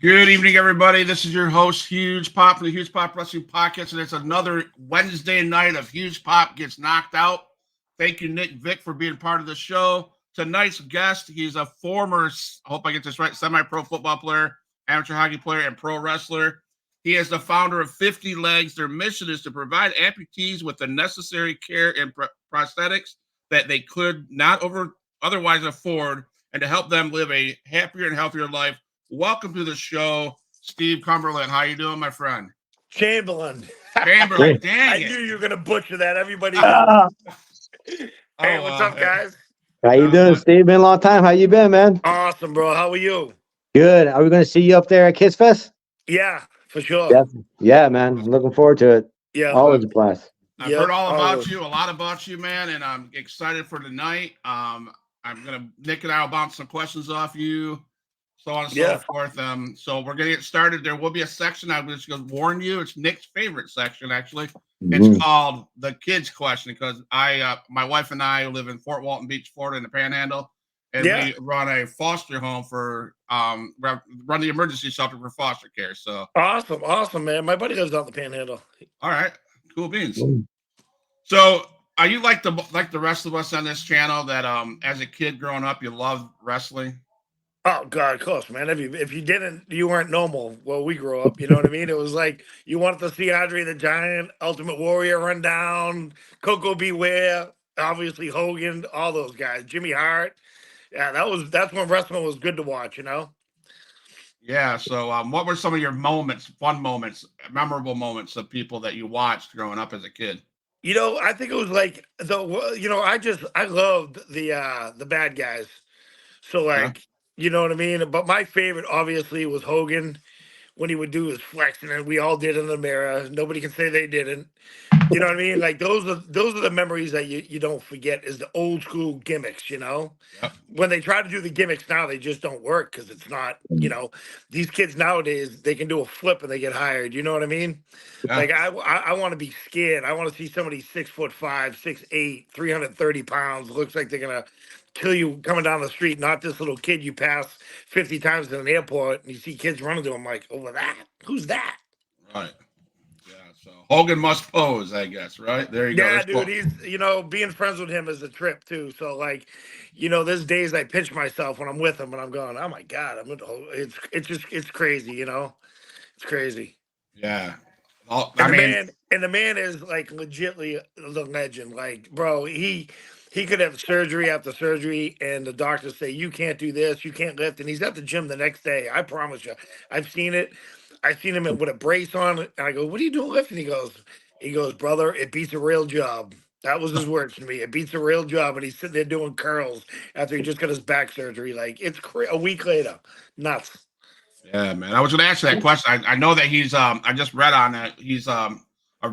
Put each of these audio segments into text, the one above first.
Good evening, everybody. This is your host, Huge Pop, from the Huge Pop Wrestling Podcast, and it's another Wednesday night of Huge Pop gets knocked out. Thank you, Nick Vick, for being part of the show. Tonight's guest, he's a former, I hope I get this right, semi-pro football player, amateur hockey player, and pro wrestler. He is the founder of 50 Legs. Their mission is to provide amputees with the necessary care and prosthetics that they could not otherwise afford, and to help them live a happier and healthier life. Welcome to the show, Steve Chamberland. How you doing, my friend? Chamberland. Chamberlain, dang I it. knew you were gonna butcher that. Everybody. Hey, what's up, guys? How you doing, Steve? Been a long time. How you been, man? Awesome, bro. How are you? Good. Are we going to see you up there at Kiss Fest? Yeah, for sure. Yeah, man. I'm looking forward to it. Yeah. Always a blast. I've heard all about you, a lot about you, man, and I'm excited for tonight. Nick and I will bounce some questions off you, so on and so forth. So we're gonna get started. There will be a section I'm just gonna warn you. It's Nick's favorite section, actually. It's called the kids question, because my wife and I live in Fort Walton Beach, Florida, in the Panhandle, and we run a foster home for run the emergency shelter for foster care. So awesome, man. My buddy lives out in the Panhandle. All right, cool beans. So are you like the rest of us on this channel that as a kid growing up you loved wrestling? Oh God, of course, man. If you didn't, you weren't normal. Well, we grew up, you know what I mean? It was like you wanted to see Andre the Giant, Ultimate Warrior run down, Coco Beware, obviously Hogan, all those guys, Jimmy Hart. Yeah, that's when wrestling was good to watch, you know. Yeah. So, what were some of your moments, fun moments, memorable moments of people that you watched growing up as a kid? You know, I think it was like I loved the bad guys. So you know what I mean? But my favorite obviously was Hogan when he would do his flexing, and we all did in the mirror. Nobody can say they didn't. You know what I mean? Like those are the memories that you don't forget, is the old school gimmicks, you know? Yep. When they try to do the gimmicks now, they just don't work because it's not, you know, these kids nowadays, they can do a flip and they get hired. You know what I mean? Yeah. Like I want to be scared. I want to see somebody 6'5", 6'8", 330 pounds. Looks like they're gonna kill you coming down the street, not this little kid you pass 50 times in an airport and you see kids running to him like, oh, that? Who's that? Right. Yeah. So Hogan must pose, I guess, right? There you go. Yeah, dude, he's, you know, being friends with him is a trip too. So like, you know, there's days I pinch myself when I'm with him and I'm going, oh my God, it's crazy, you know? It's crazy. Yeah. The man is like legitly the legend. Like, bro, he could have surgery after surgery, and the doctors say you can't do this, you can't lift, and he's at the gym the next day. I promise you, I've seen it. I've seen him with a brace on, and I go, "What are you doing lifting?" He goes, brother, it beats a real job. That was his words to me. It beats a real job, and he's sitting there doing curls after he just got his back surgery. Like it's a week later, nuts. Yeah, man. I was going to ask you that question. I know that he's I just read on it. He's a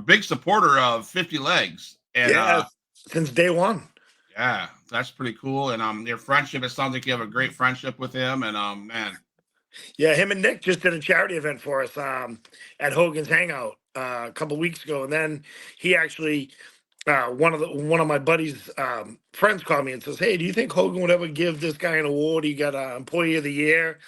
big supporter of 50 Legs. And since day one. Yeah, that's pretty cool. And your friendship, it sounds like you have a great friendship with him. And man. Yeah, him and Nick just did a charity event for us at Hogan's Hangout a couple weeks ago, and then he actually one of my buddy's friends called me and says, "Hey, do you think Hogan would ever give this guy an award? He got Employee of the Year."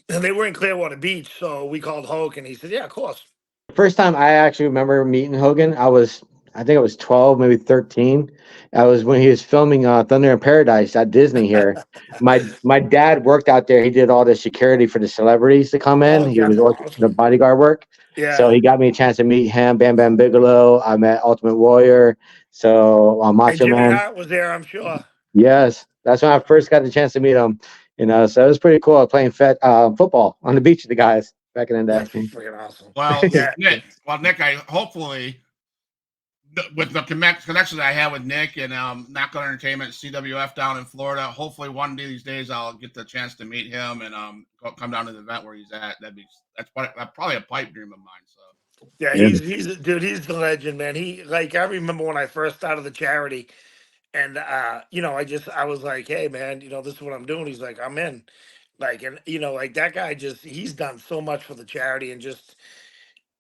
And they were in Clearwater Beach, so we called Hulk, and he said, "Yeah, of course." The first time I actually remember meeting Hogan, I think I was 12, maybe 13. I was when he was filming Thunder in Paradise at Disney here. My dad worked out there. He did all the security for the celebrities to come in. He was the bodyguard work. Yeah. So he got me a chance to meet him, Bam Bam Bigelow. I met Ultimate Warrior. So Macho Jimmy Man. Hart was there, I'm sure. Yes, that's when I first got the chance to meet him. You know, so it was pretty cool playing football on the beach with the guys back in the day. That's freaking awesome. Well, Nick, I hopefully with the connection I have with Nick and Knock On Entertainment, CWF down in Florida, hopefully one of these days I'll get the chance to meet him and come down to the event where he's at. That's probably a pipe dream of mine. So yeah, he's the legend, man. I remember when I first started the charity. And, you know, I was like, hey, man, you know, this is what I'm doing. He's like, I'm in. Like, and, you know, like that guy he's done so much for the charity and just,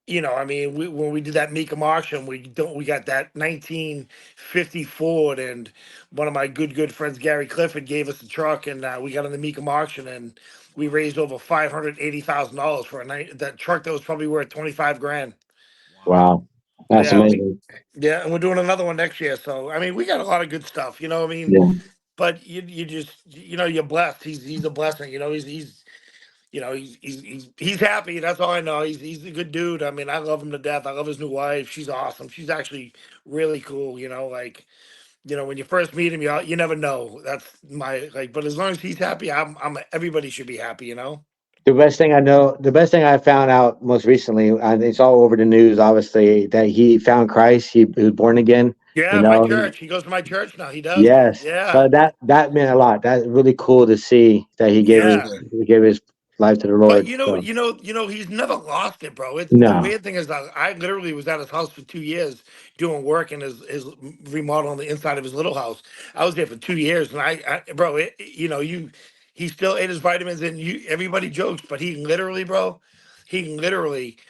you know, I mean, when we did that Mika auction, we got that 1950 Ford, and one of my good friends, Gary Clifford, gave us the truck, and we got on the Mika auction, and we raised over $580,000 for a night. That truck that was probably worth 25 grand. Wow. That's Yeah, amazing. yeah, and we're doing another one next year. So I mean, we got a lot of good stuff. You know, I mean, Yeah. but you just you're blessed. He's a blessing. He's happy. That's all I know. He's a good dude. I mean, I love him to death. I love his new wife. She's awesome. She's actually really cool. Like when you first meet him, you never know. That's my like. But as long as he's happy, I'm. Everybody should be happy. The best thing I know, the best thing I found out most recently, and it's all over the news, obviously, that he found Christ. He was born again. You Yeah, my know, church. He goes to my church now. He does. yes. Yeah, So that meant a lot. That's really cool to see that That's yeah. good. he gave his life to the But Lord. So he's never lost it, bro. It's the no, weird thing is that I literally was at his house for 2 years doing work in his remodel on the inside of his little house. I was there for 2 years, and bro, he still ate his vitamins, and everybody jokes, but he literally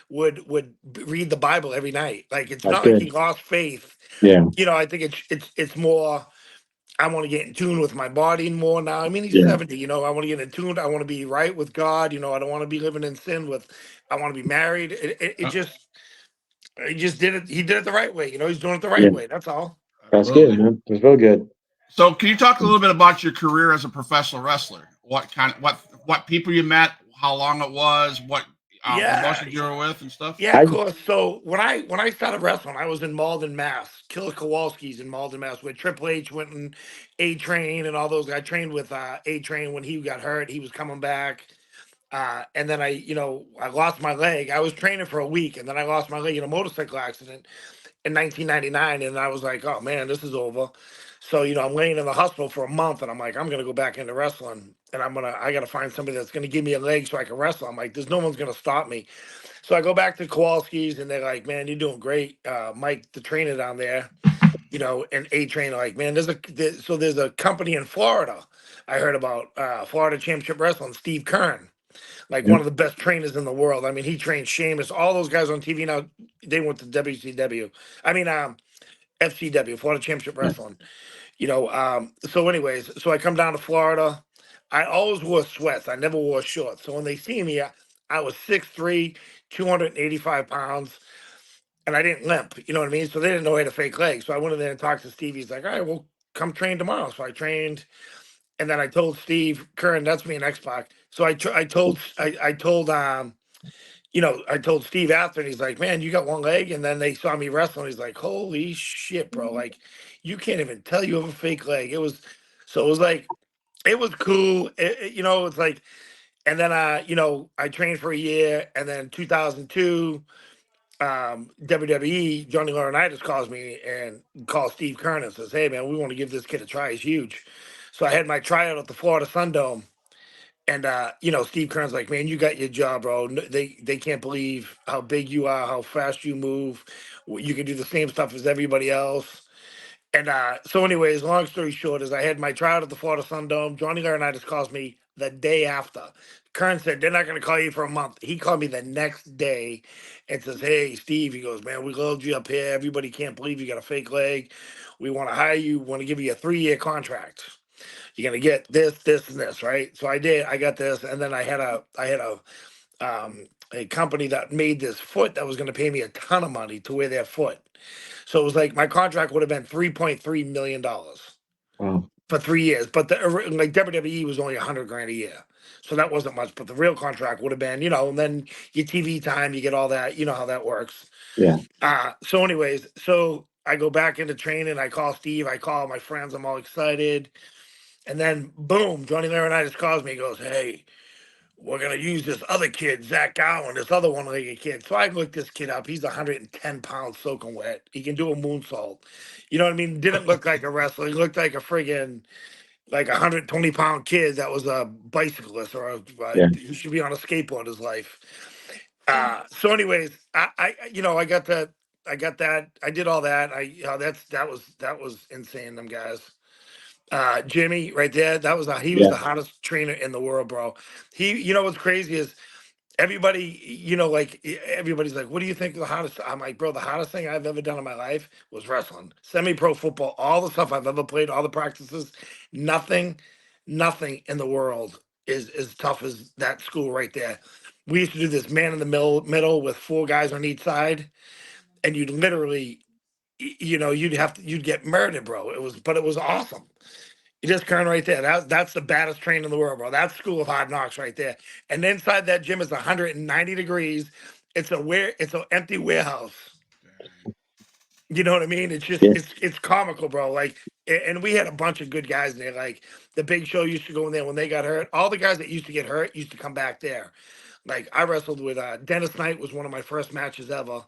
would read the Bible every night. Like it's that's not like he good. lost faith. Yeah, I think it's more. I want to get in tune with my body more now. I mean, he's yeah, 70, I want to get in tune. I want to be right with God. I don't want to be living in sin I want to be married. Uh, He just did it. He did it the right way. He's doing it the yeah. right way. That's all. That's good, Absolutely. man. That's real good. So, can you talk a little bit about your career as a professional wrestler? What people you met, how long it was, what Yeah. promotions you were with, and stuff? Yeah, of I course. So when I started wrestling, I was in Malden, Mass. Killer Kowalski's in Malden, Mass, where Triple H went and A Train and all those. I trained with A Train when he got hurt. He was coming back. And then I lost my leg. I was training for a week, and then I lost my leg in a motorcycle accident in 1999. And I was like, oh man, this is over. So I'm laying in the hospital for a month, and I'm like, I'm gonna go back into wrestling, and I gotta find somebody that's gonna give me a leg so I can wrestle. I'm like, there's no one's gonna stop me. So I go back to Kowalski's, and they're like, man, you're doing great, Mike, the trainer down there. And A Trainer, like, man, there's a company in Florida I heard about, Florida Championship Wrestling, Steve Kern, like yeah, one of the best trainers in the world. I mean, he trained Sheamus, all those guys on TV now. They went to WCW. I mean, FCW, Florida Championship yeah. Wrestling. So anyways, so I come down to Florida. I always wore sweats. I never wore shorts. So when they see me, I was 6'3", 285 pounds, and I didn't limp. You know what I mean? So they didn't know I had a fake leg. So I went in there and talked to Steve. He's like, all right, well, come train tomorrow. So I trained, and then I told Steve Curran, that's me and X-Pac. So I told Steve after, and he's like, man, you got one leg. And then they saw me wrestling. He's like, holy shit, bro. Like, you can't even tell you have a fake leg. It was like, it was cool. It's like, and then, I trained for a year, and then 2002, WWE, Johnny Laurinaitis calls me and calls Steve Kern and says, hey, man, we want to give this kid a try. He's huge. So I had my tryout at the Florida Sundome. And Steve Kern's like, man, you got your job, bro. They can't believe how big you are, how fast you move. You can do the same stuff as everybody else. And so, anyways, long story short, is I had my tryout at the Florida Sundome. Johnny Laurinaitis calls me the day after. Kern said they're not going to call you for a month. He called me the next day and says, "Hey, Steve," he goes, "Man, we loaded you up here. Everybody can't believe you got a fake leg. We want to hire you. Want to give you a 3-year contract. You're gonna get this, this, and this, right?" So I did. I got this, and then I had a company that made this foot that was going to pay me a ton of money to wear their foot. So it was like my contract would have been $3.3 million Wow. for 3 years, but like WWE was only 100 grand a year, so that wasn't much. But the real contract would have been, and then your TV time, you get all that. You know how that works. Yeah. So anyways, so I go back into training. I call Steve. I call my friends. I'm all excited, and then boom, Johnny Laurinaitis calls me. He goes, "Hey, we're gonna use this other kid, Zach Gowen, this other one-legged kid." So I looked this kid up. He's 110 pounds soaking wet. He can do a moonsault. You know what I mean? Didn't look like a wrestler. He looked like a friggin' like 120-pound kid that was a bicyclist Yeah. he should be on a skateboard his life. So anyways, I got that. I got that. I did all that. That was insane. Them guys. Jimmy right there. He was Yeah. the hottest trainer in the world, bro. What's crazy is everybody, like everybody's like, what do you think of the hottest? I'm like, bro, the hottest thing I've ever done in my life was wrestling, semi-pro football, all the stuff I've ever played, all the practices, nothing in the world is as tough as that school right there. We used to do this man in the middle with 4 guys on each side, and you'd literally, you'd get murdered, bro. But it was awesome. You just kind right there. That's the baddest train in the world, bro. That's school of hard knocks right there. And inside that gym is 190 degrees. It's an empty warehouse. You know what I mean? It's just Yeah. it's comical, bro. Like, and we had a bunch of good guys in there. Like the Big Show used to go in there when they got hurt. All the guys that used to get hurt used to come back there. Like I wrestled with Dennis Knight was one of my first matches ever.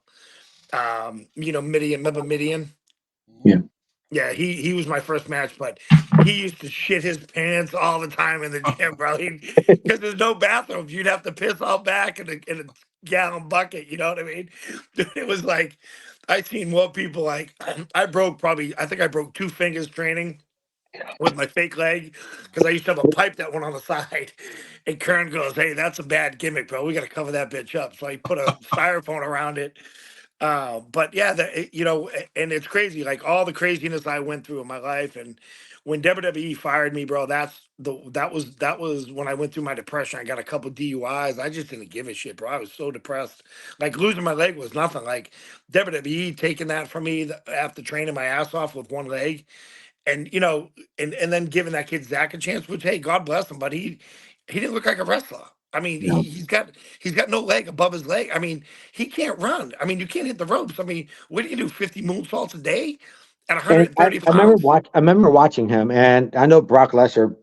Midian, remember Midian? Yeah. Yeah, he was my first match, but he used to shit his pants all the time in the gym, bro. Because there's no bathrooms, you'd have to piss all back in a gallon bucket. You know what I mean? Dude, it was like I seen more people. Like I think I broke 2 fingers training with my fake leg because I used to have a pipe that went on the side. And Kern goes, "Hey, that's a bad gimmick, bro. We got to cover that bitch up." So I put a styrofoam around it. But yeah, and it's crazy, like all the craziness I went through in my life. And when WWE fired me, bro, that was when I went through my depression. I got a couple DUIs. I just didn't give a shit, bro. I was so depressed. Like losing my leg was nothing. Like WWE taking that from me after training my ass off with one leg, and and then giving that kid Zach a chance. Which, hey, God bless him, but he didn't look like a wrestler. I mean, No. he's got no leg above his leg. I mean, he can't run. I mean, you can't hit the ropes. I mean, what do you do? 50 moonsaults a day at And 130 I pounds? remember watching him, and I know Brock Lesnar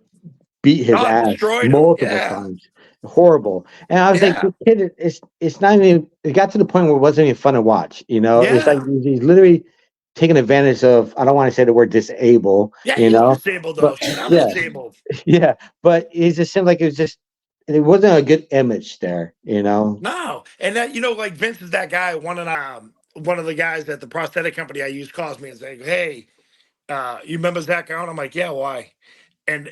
beat his Oh, ass destroyed him. multiple Yeah, times. Horrible. And I was like, yeah, this kid, it's not even. It got to the point where it wasn't even fun to watch. It's like yeah, he's literally taking advantage of. I don't want to say the word disable. yeah. He's disabled But though. Shit, I'm yeah, disabled. yeah. But it just seemed like it was just. It wasn't a good image there. No, and that like Vince is that guy. One of the guys at the prosthetic company I use calls me and saying, "Hey, you remember Zach Allen?" I'm like, "Yeah, why?" And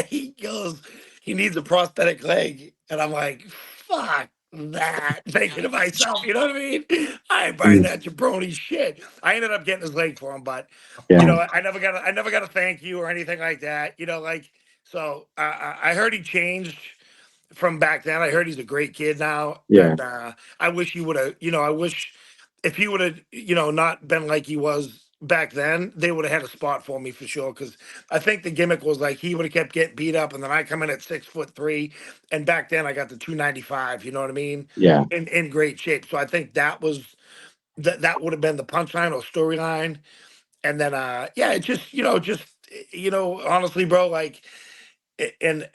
he goes, "He needs a prosthetic leg," and I'm like, "Fuck that!" Thinking to myself, you know what I mean? I ain't buying Mm, that jabroni shit. I ended up getting his leg for him, but yeah, I never got a thank you or anything like that. Like so. I heard he changed from back then. I heard he's a great kid now, yeah, and I wish he would have. I wish if he would have, not been like he was back then, they would have had a spot for me for sure. Because I think the gimmick was like he would have kept getting beat up, and then I come in at 6'3", and back then I got the 295. You know what I mean? yeah. In great shape. So I think that was that would have been the punchline or storyline. And then yeah, it just honestly, bro, like and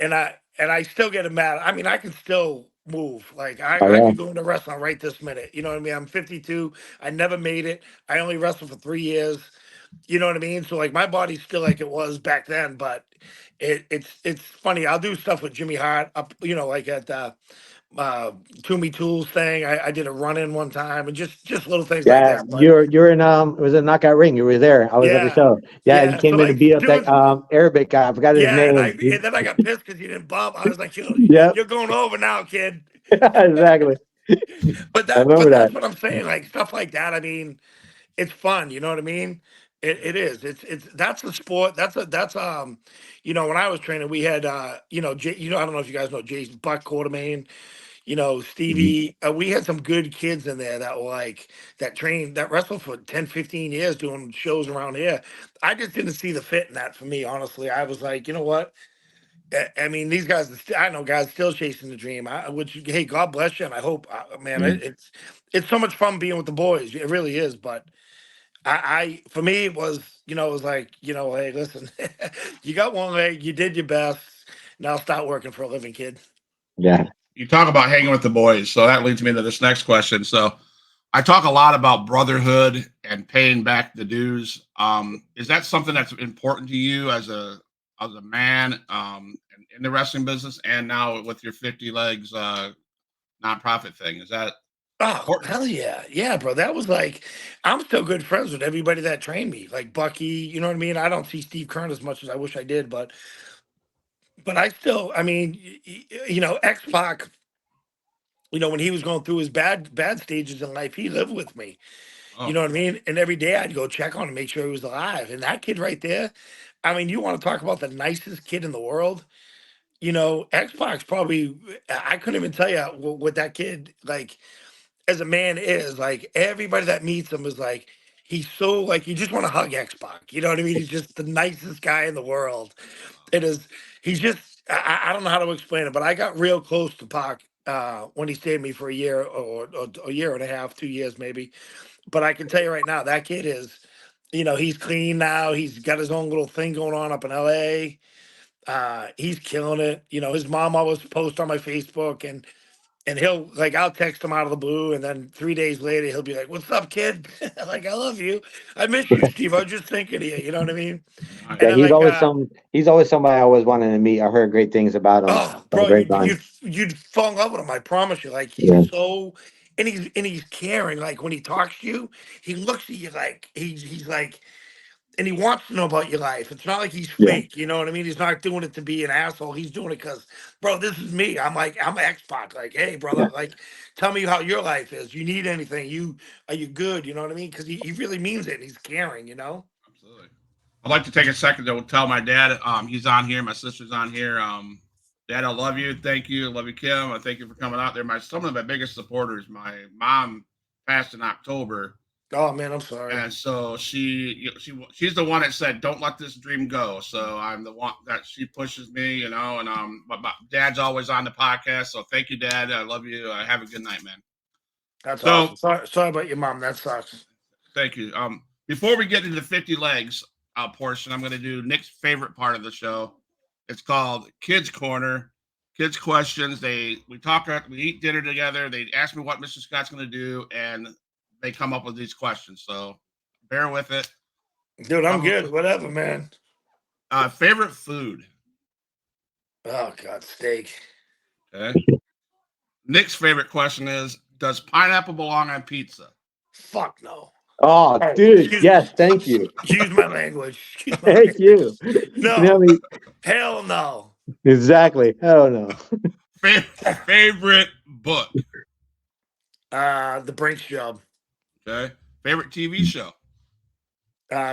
I still get mad. I mean, I can still move. Like Oh I yeah. could go into wrestling right this minute. You know what I mean? I'm 52. I never made it. I only wrestled for 3 years. You know what I mean? So like my body's still like it was back then, but it's funny. I'll do stuff with Jimmy Hart up, like at Toomey Tools thing. I did a run in one time and just little things like Yeah, that. But you're in it was a knockout ring. You were there. I was at the yeah, show. Yeah, you yeah. So came in to like beat up that doing Arabic guy. I forgot his yeah, and name. I got pissed because he didn't bump. I was like, Yep, you're going over now, kid. exactly. I But remember that. that's what I'm saying. Like stuff like that. I mean, it's fun. You know what I mean? It is. It's that's a sport. When I was training, we had I don't know if you guys know Jason Buck Quartermain. Mhm. Stevie. We had some good kids in there that were like that trained that wrestled for 10, 15 years doing shows around here. I just didn't see the fit in that for me. Honestly, I was like, you know what? I mean, these guys, I know guys still chasing the dream. Which, hey, God bless you, and I hope, man, Mhm. it's so much fun being with the boys. It really is. But for me, it was like, hey, listen, you got one leg, you did your best. Now start working for a living, kid. Yeah. You talk about hanging with the boys, so that leads me into this next question. So, I talk a lot about brotherhood and paying back the dues. Is that something that's important to you as a man in the wrestling business, and now with your 50 legs nonprofit thing? Is that Oh, important? hell yeah. Yeah, bro. That was like, I'm still good friends with everybody that trained me, like Bucky, you know what I mean? I don't see Steve Kern as much as I wish I did, but I still, I mean, X Pac, when he was going through his bad stages in life, he lived with me. You Oh, know what I mean? And every day I'd go check on him, make sure he was alive. And that kid right there, I mean, you want to talk about the nicest kid in the world? Xbox probably, I couldn't even tell you what that kid, like, as a man is. Like, everybody that meets him is like, he's so, like, you just want to hug Xbox. You know what I mean? He's just the nicest guy in the world. It is, he's just, I don't know how to explain it, but I got real close to Pac when he stayed with me for a year or a year and a half, 2 years maybe. But I can tell you right now, that kid is, he's clean now. He's got his own little thing going on up in LA. He's killing it. His mom always posts on my Facebook, and he'll, like, I'll text him out of the blue, and then 3 days later he'll be like, "What's up, kid?" Like, "I love you. I miss you, Steve. I was just thinking of you." You know what I mean? Nice. And Yeah, then, like, he's always somebody I always wanted to meet. I heard great things about him. oh, From bro, grapevine. you'd fall in love with him. I promise you. Like, he's Yeah. so, and he's caring. Like, when he talks to you, he looks at you like he's like, and he wants to know about your life. It's not like he's Yeah. fake. You know what I mean? He's not doing it to be an asshole. He's doing it because, bro, this is me. I'm X-Pac. Like, hey, brother, Yeah. like, tell me how your life is. You need anything? Are you good? You know what I mean? Because he really means it. And he's caring. Absolutely. I'd like to take a second to tell my dad, he's on here. My sister's on here. Dad, I love you. Thank you. I love you, Kim. I thank you for coming out there. Some of my biggest supporters. My mom passed in October, Oh man, I'm sorry. and so she's the one that said, "Don't let this dream go." So I'm the one that she pushes me, and but my dad's always on the podcast. So thank you, Dad. I love you. Have a good night, man. That's So awesome. Sorry about your mom. That sucks. thank you. Before we get into the 50 legs portion, I'm going to do Nick's favorite part of the show. It's called Kids Corner. Kids questions. We eat dinner together. They ask me what Mr. Scott's going to do, and they come up with these questions. So bear with it. Dude, I'm good. Whatever, man. Favorite food. Oh God, steak. Okay. Nick's favorite question is: does pineapple belong on pizza? Fuck no. Oh, Hey, dude. Yes. Thank you. Excuse my language. Thank you. No. You know what I mean? Hell no. Exactly. Hell no. Favorite book. The Brinks Job. Okay. Favorite TV show.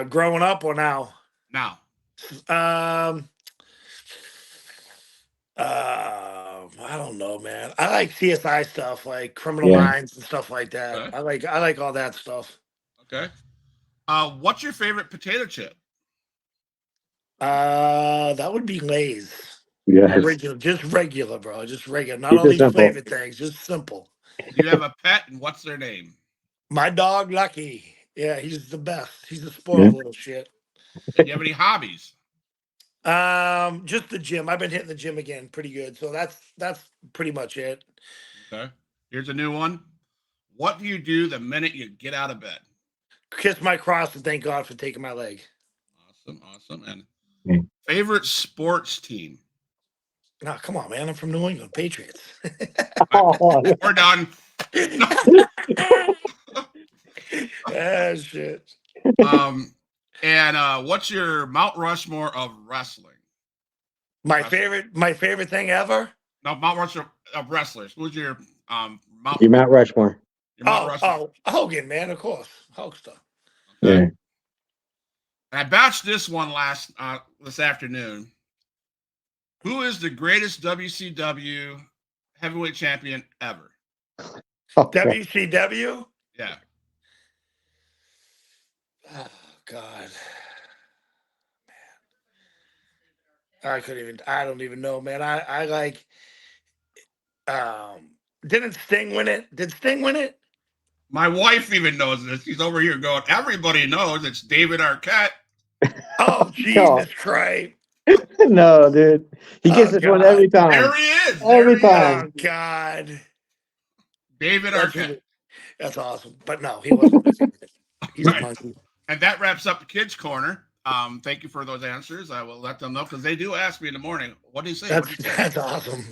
Growing up or now? Now. I don't know, man. I like CSI stuff, like Criminal Minds and stuff like that. Okay. I like all that stuff. Okay. What's your favorite potato chip? That would be Lay's. Yes. Original, just regular, bro. Just regular. Not Keep all it these simple. flavored things. Just simple. Do you have a pet, and what's their name? My dog, Lucky. Yeah, he's the best. He's a spoiled little shit. Do you have any hobbies? Just the gym. I've been hitting the gym again pretty good. So that's pretty much it. Okay. Here's a new one. What do you do the minute you get out of bed? Kiss my cross and thank God for taking my leg. Awesome. And favorite sports team? No, come on, man. I'm from New England Patriots. Oh, We're done. Ah, shit. And what's your Mount Rushmore of wrestling? My favorite thing ever? No, Mount Rushmore of wrestlers. Who's your Mount? You're Mount Rushmore. Oh, Hogan, man, of course. Hulkster. Okay. Yeah. I batched this one this afternoon. Who is the greatest WCW heavyweight champion ever? Okay. WCW? Yeah. Oh God. Man. I don't even know, man. I like didn't Sting win it? Did Sting win it? My wife even knows this. She's over here going, everybody knows it's David Arquette. Oh, Jesus Christ. No, dude. He gets this one every time. There he is. Every time. Oh, God. David Arquette. That's awesome. But no, he wasn't. He's a monkey. And that wraps up the Kids Corner. Thank you for those answers. I will let them know because they do ask me in the morning, what do you say? That's awesome.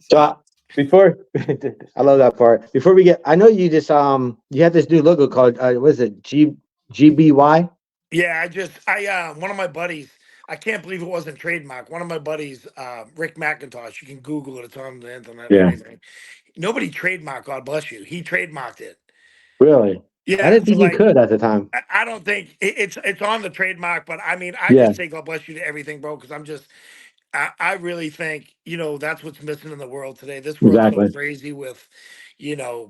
So before I love that part. Before we get, I know you just you have this new logo called what is it? GBY? Yeah, one of my buddies, I can't believe it wasn't trademark. One of my buddies, Rick McIntosh, you can Google it, it's on the internet. Yeah. Anything. Nobody trademarked, God bless you. He trademarked it. Really? Yeah. I didn't think you could at the time. I don't think it's on the trademark, but I mean, I Yeah. just say God bless you to everything, bro, because I'm just I really think, that's what's missing in the world today. This world's so Exactly. crazy with,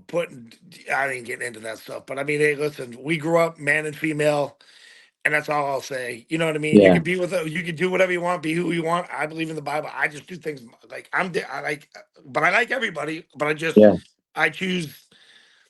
putting, I ain't getting into that stuff, but I mean, hey, listen, we grew up man and female, and that's all I'll say. You know what I mean? You Yeah. can you can do whatever you want, be who you want. I believe in the Bible. I just do things like I like, but I like everybody, but Yeah. I choose,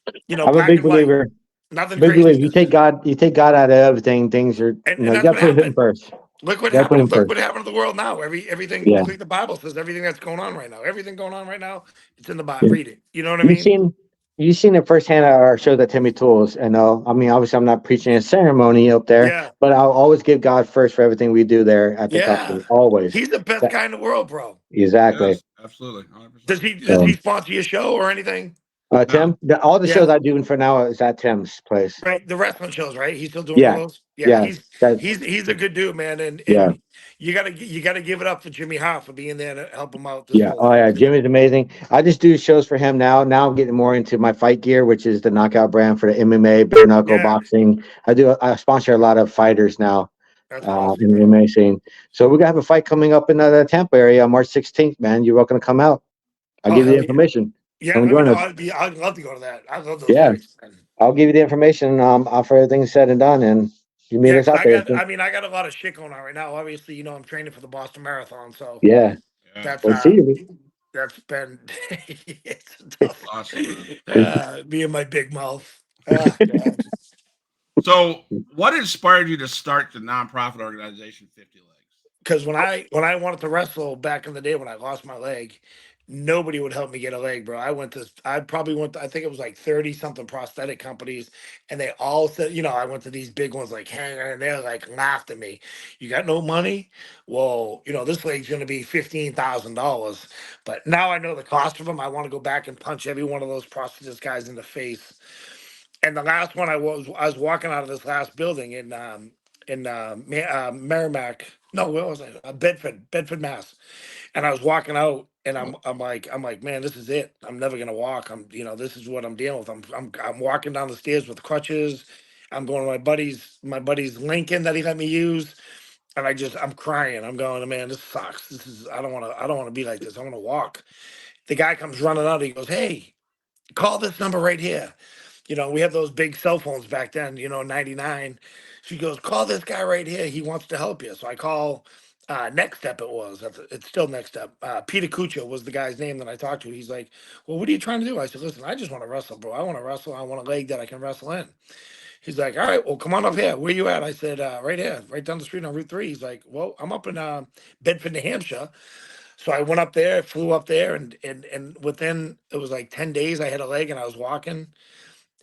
I'm a black big and white, believer. nothing Big crazy. believer. You take God out of everything. Things are, And you that's got what to put Him happened. first. Look what You got to put happened. Him Look first. what happened to the world now. Everything. Yeah. Like the Bible says, everything that's going on right now. Everything going on right now. It's in the Bible. Yeah. Read it. You know what I You've mean? seen you've seen it firsthand at our show that Timmy Tools. And I mean, obviously, I'm not preaching a ceremony up there, Yeah. but I'll always give God first for everything we do there at the Yeah. company. Always. He's the best That- guy in the world, bro. exactly. Yes, absolutely, 100%. Does So, he sponsor your show or anything? No, Tim, all the shows Yeah. I do for now is at Tim's place. Right. The wrestling shows, right? He's still doing all Yeah. those. Yeah. Yeah. That. He's a good dude, man. And Yeah. you gotta give it up for Jimmy Hart for being there to help him out this Yeah. whole Oh thing yeah. too. Jimmy's amazing. I just do shows for him now. Now I'm getting more into my fight gear, which is the knockout brand for the MMA, bare knuckle Yeah. boxing. I sponsor a lot of fighters now That's awesome, in the bro. MMA scene. So we're gonna have a fight coming up in the Tampa area on March 16th, man. You're welcome to come out. I'll Oh give you the hell yeah. information. Yeah, Come let me join know. us. I'd love to go to that. I love those Yeah. fights, man. I'll give you the information after everything's said and done, and you meet Yeah, us because out there. I got a lot of shit going on right now. Obviously, I'm training for the Boston Marathon, so Yeah. yeah, that's We'll see you. that's been it's tough. awesome, man. Me and my big mouth. God. So, what inspired you to start the nonprofit organization 50 Legs? Because when I wanted to wrestle back in the day when I lost my leg, nobody would help me get a leg, bro. I probably went to, I think it was like 30 something prosthetic companies, and they all said, I went to these big ones like Hanger, and they're like laughed at me. You got no money? Well, this leg's gonna be $15,000. But now I know the cost of them. I want to go back and punch every one of those prosthetist guys in the face. And the last one I was walking out of this last building in Merrimack. No, where was I? Bedford, Mass. And I was walking out, and I'm like, man, this is it. I'm never gonna walk. This is what I'm dealing with. I'm walking down the stairs with crutches. I'm going to my buddy's Lincoln that he let me use, and I'm crying. I'm going, man, this sucks. I don't want to be like this. I want to walk. The guy comes running out. He goes, hey, call this number right here. We had those big cell phones back then, 99. She goes, call this guy right here. He wants to help you. So I call Next Step, it's still Next Step. Peter Cuccia was the guy's name that I talked to. He's like, well, what are you trying to do? I said, listen, I just want to wrestle, bro. I want to wrestle. I want a leg that I can wrestle in. He's like, all right, well, come on up here. Where you at? I said, right here, right down the street on Route 3. He's like, well, I'm up in Bedford, New Hampshire. So I went up there, flew up there, and within, it was like 10 days, I had a leg and I was walking.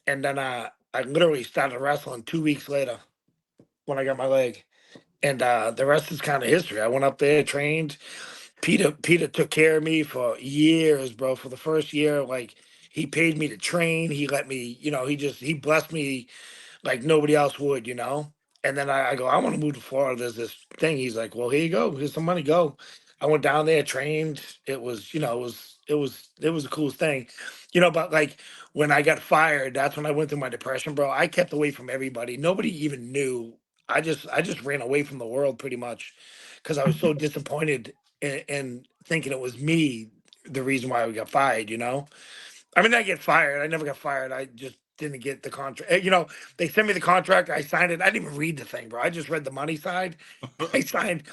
And then I literally started wrestling 2 weeks later when I got my leg. And the rest is kind of history. I went up there, trained. Peter took care of me for years, bro. For the first year, like he paid me to train. He let me, he blessed me like nobody else would. And then I go, I want to move to Florida. There's this thing. He's like, well, here you go. Here's some money. Go. I went down there, trained. It was, it was the coolest thing, but like when I got fired, that's when I went through my depression, bro. I kept away from everybody. Nobody even knew. I just ran away from the world pretty much because I was so disappointed and thinking it was me, the reason why we got fired. I mean, I get fired. I never got fired. I just didn't get the contract. They sent me the contract. I signed it. I didn't even read the thing, bro. I just read the money side. I signed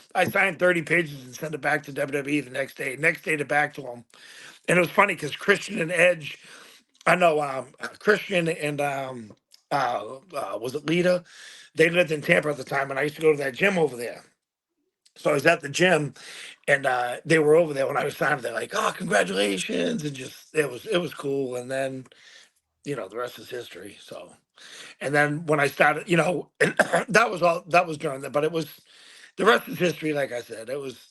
30 pages and sent it back to WWE the next day. Next day to back to them. And it was funny because Christian and Edge, I know Christian and was it Lita? They lived in Tampa at the time, and I used to go to that gym over there. So I was at the gym, and they were over there when I was signing. They're like, "Oh, congratulations!" And just it was cool. And then the rest is history. So, and then when I started, and that was all. That was during that, but it was the rest is history. Like I said, it was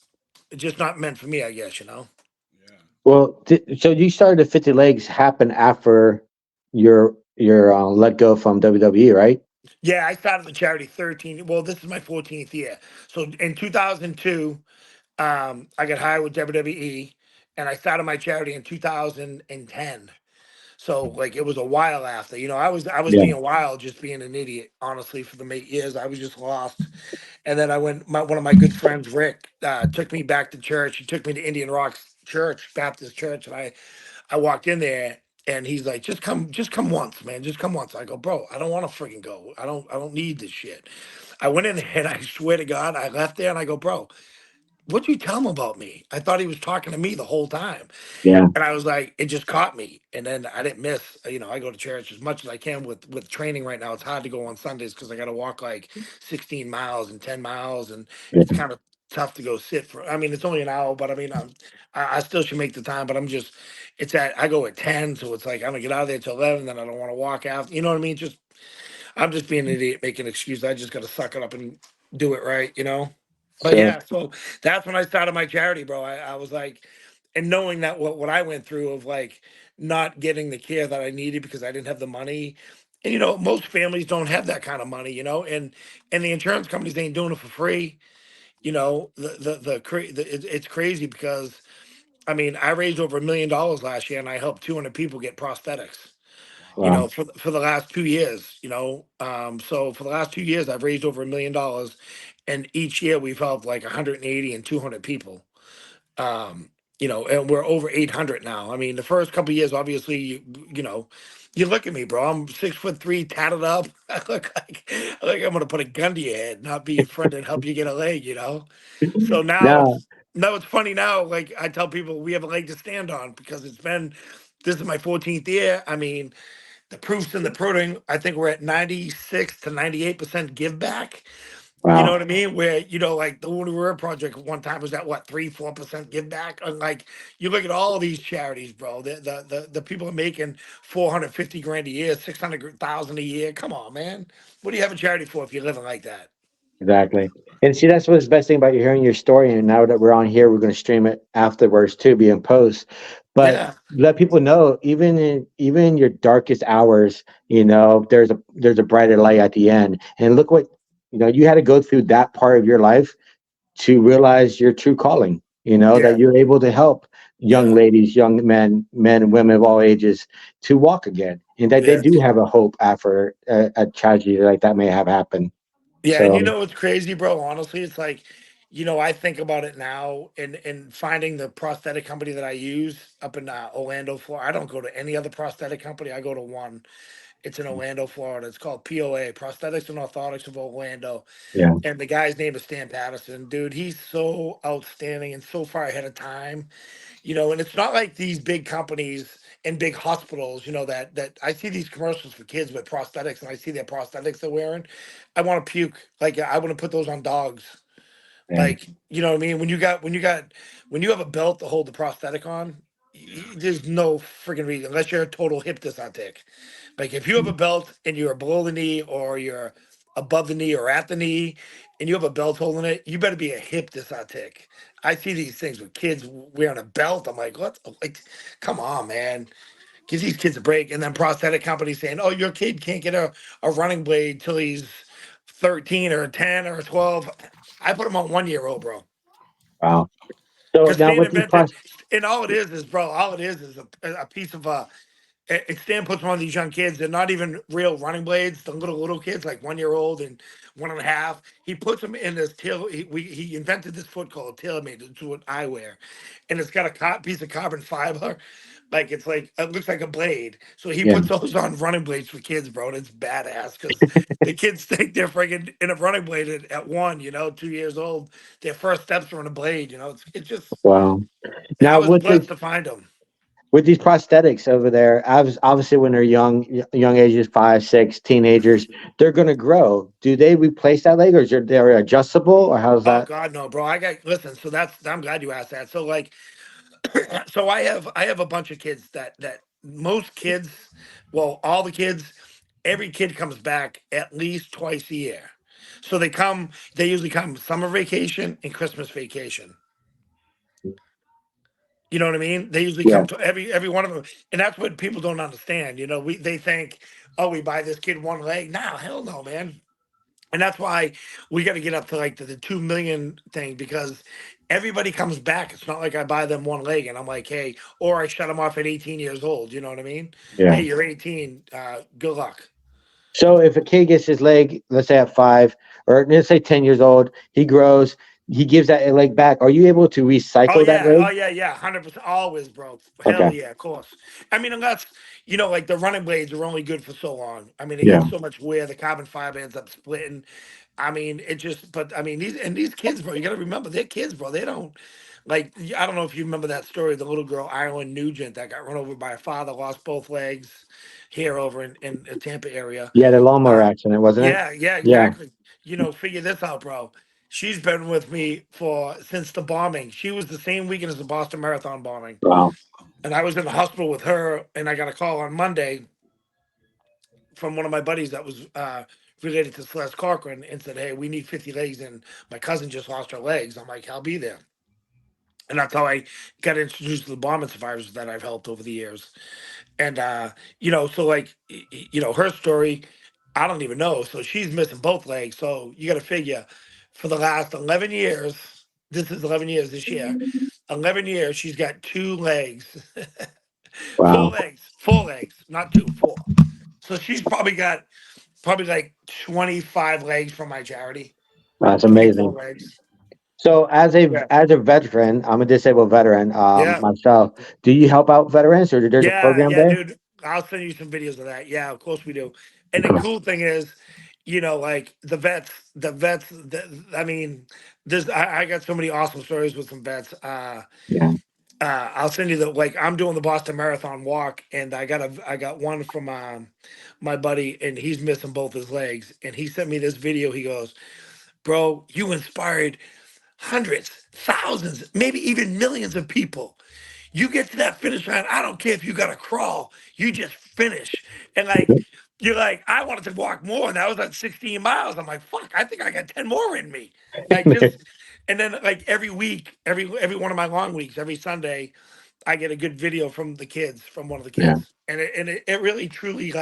just not meant for me, I guess. Yeah. Well, so you started the 50 legs happen after your let go from WWE, right? Yeah, I started the charity 13. Well, this is my 14th year. So in 2002, I got hired with WWE, and I started my charity in 2010. So like it was a while after, I was Yeah. being wild, just being an idiot, honestly, for the 8 years. I was just lost. And then one of my good friends, Rick, took me back to church. He took me to Indian Rocks Church, Baptist Church, and I walked in there and he's like, just come once, man. Just come once. I go, bro, I don't want to freaking go. I don't need this shit. I went in there and I swear to God, I left there and I go, bro, what'd you tell him about me? I thought he was talking to me the whole time. Yeah. And I was like, it just caught me. And then I didn't miss, I go to church as much as I can with training right now. It's hard to go on Sundays because I got to walk like 16 miles and 10 miles. And it's Yeah. kind of tough to go sit for. I mean, it's only an hour, but I mean, I still should make the time, but I go at 10. So it's like, I'm gonna get out of there till 11. Then I don't want to walk after, you know what I mean? I'm just being an idiot making excuses. I just got to suck it up and do it right? But So yeah, so that's when I started my charity, bro. I was like, and knowing that what I went through of like not getting the care that I needed because I didn't have the money. And most families don't have that kind of money, and the insurance companies ain't doing it for free. It's crazy because I mean, I raised over $1 million last year and I helped 200 people get prosthetics wow. for the last 2 years, so for the last 2 years, I've raised over $1 million, and each year we've helped like 180 and 200 people. And we're over 800 now. I mean, the first couple of years, obviously, you look at me, bro. I'm 6'3", tatted up. I look like I'm gonna put a gun to your head, not be your friend and help you get a leg. So now No, it's funny now. Like I tell people, we have a leg to stand on because this is my 14th year. I mean, the proof's in the pudding. I think we're at 96 to 98% give back. You know wow. what I mean? Where, like the Wounded Warrior Project one time was at what, 3-4% give back? And like you look at all these charities, bro. The people are making 450 grand a year, 600,000 a year. Come on, man. What do you have a charity for if you're living like that? Exactly. And see, that's what's the best thing about you hearing your story. And now that we're on here, we're going to stream it afterwards too, be in post. But Yeah. let people know, even in your darkest hours, there's a brighter light at the end. And look what you had to go through that part of your life to realize your true calling. That Yeah. you're able to help young Yeah. ladies, young men and women of all ages to walk again, and that they Yeah. do have a hope after a tragedy like that may have happened. Yeah, and So what's crazy, bro? Honestly, it's like, I think about it now and finding the prosthetic company that I use up in Orlando, Florida. I don't go to any other prosthetic company. I go to one. It's in Orlando, Florida. It's called POA, Prosthetics and Orthotics of Orlando. yeah, And the guy's name is Stan Patterson. Dude, he's so outstanding and so far ahead of time. And it's not like these big companies and big hospitals, that I see these commercials for kids with prosthetics and I see their prosthetics they're wearing. I want to puke. Like I want to put those on dogs. yeah, Like, you know what I mean? When you have a belt to hold the prosthetic on, there's no freaking reason unless you're a total hip dysautic. Like if you have a belt and you're below the knee or you're above the knee or at the knee and you have a belt holding it, you better be a hip dysautic. I see these things with kids wearing a belt. I'm like, what? Like, come on, man. Give these kids a break. And then prosthetic companies saying, oh, your kid can't get a running blade till he's 13 or 10 or 12. I put him on 1 year old, bro. wow. So Because now Stan with these invented, and all it is, bro, all it is a piece of Stan puts one of these young kids. They're not even real running blades. The little kids, like 1 year old and 1.5. He puts them in this tail. He invented this foot called TaylorMade. It's what I wear, and it's got a piece of carbon fiber, like it looks like a blade. So he yeah, puts those on running blades for kids, bro, and it's badass because the kids think they're freaking in a running blade at 2 years old. Their first steps are on a blade. It's just. wow. I Now was blessed to find them. with these prosthetics over there, obviously when they're young ages, 5, 6, teenagers, they're going to grow. Do they replace that leg, or is they're adjustable, or how's Oh that? God, no, bro. Listen. So I'm glad you asked that. So like, so I have a bunch of kids that most kids, well, all the kids, every kid comes back at least twice a year. So they usually come summer vacation and Christmas vacation. You know what I mean? They usually Yeah, come to every one of them, and that's what people don't understand. They think, oh, we buy this kid one leg. Nah, hell no, man. And that's why we got to get up to like the 2 million thing because everybody comes back. It's not like I buy them one leg and I'm like, hey, or I shut them off at 18 years old. You know what I mean? Yeah. Hey, you're 18. Good luck. So if a kid gets his leg, let's say at 5, or let's say 10 years old, he grows, he gives that leg back. Are you able to recycle that leg? Oh yeah, 100%, always, bro. Okay. Hell yeah, of course. I mean, unless like the running blades are only good for so long. I mean, they Yeah. get so much wear, the carbon fiber ends up splitting. I mean, it just. But I mean, these kids, bro. You got to remember, they're kids, bro. They don't like. I don't know if you remember that story, the little girl Ireland Nugent that got run over by her father, lost both legs here over in the Tampa area. Yeah, the lawnmower Uh, accident, wasn't it? yeah, Yeah. exactly. Figure this out, bro. She's been with me since the bombing. She was the same weekend as the Boston Marathon bombing. Wow. And I was in the hospital with her, and I got a call on Monday from one of my buddies that was related to Celeste Corcoran and said, hey, we need 50 legs, and my cousin just lost her legs. I'm like, I'll be there. And that's how I got introduced to the bombing survivors that I've helped over the years. And so like her story, I don't even know. So she's missing both legs. So you got to figure, for the last 11 years, this is 11 years this year, 11 years, she's got 2 legs. Wow. Four legs, not 2, 4. So she's probably like 25 legs from my charity. That's 24 amazing. legs. So Yeah. as a veteran, I'm a disabled veteran Yeah. myself. Do you help out veterans, or there's a program Yeah, there? dude. I'll send you some videos of that. Yeah, of course we do. And the cool thing is, like I mean, I got so many awesome stories with some vets. Yeah. I'll send you I'm doing the Boston Marathon walk, and I got one from my buddy, and he's missing both his legs, and he sent me this video. He goes, "Bro, you inspired hundreds, thousands, maybe even millions of people. You get to that finish line. I don't care if you got to crawl. You just finish." And you're like, I wanted to walk more, and that was like 16 miles. I'm like, fuck, I think I got 10 more in me. And then every week, every one of my long weeks, every Sunday, I get a good video from from one of the Yeah. kids, and it really truly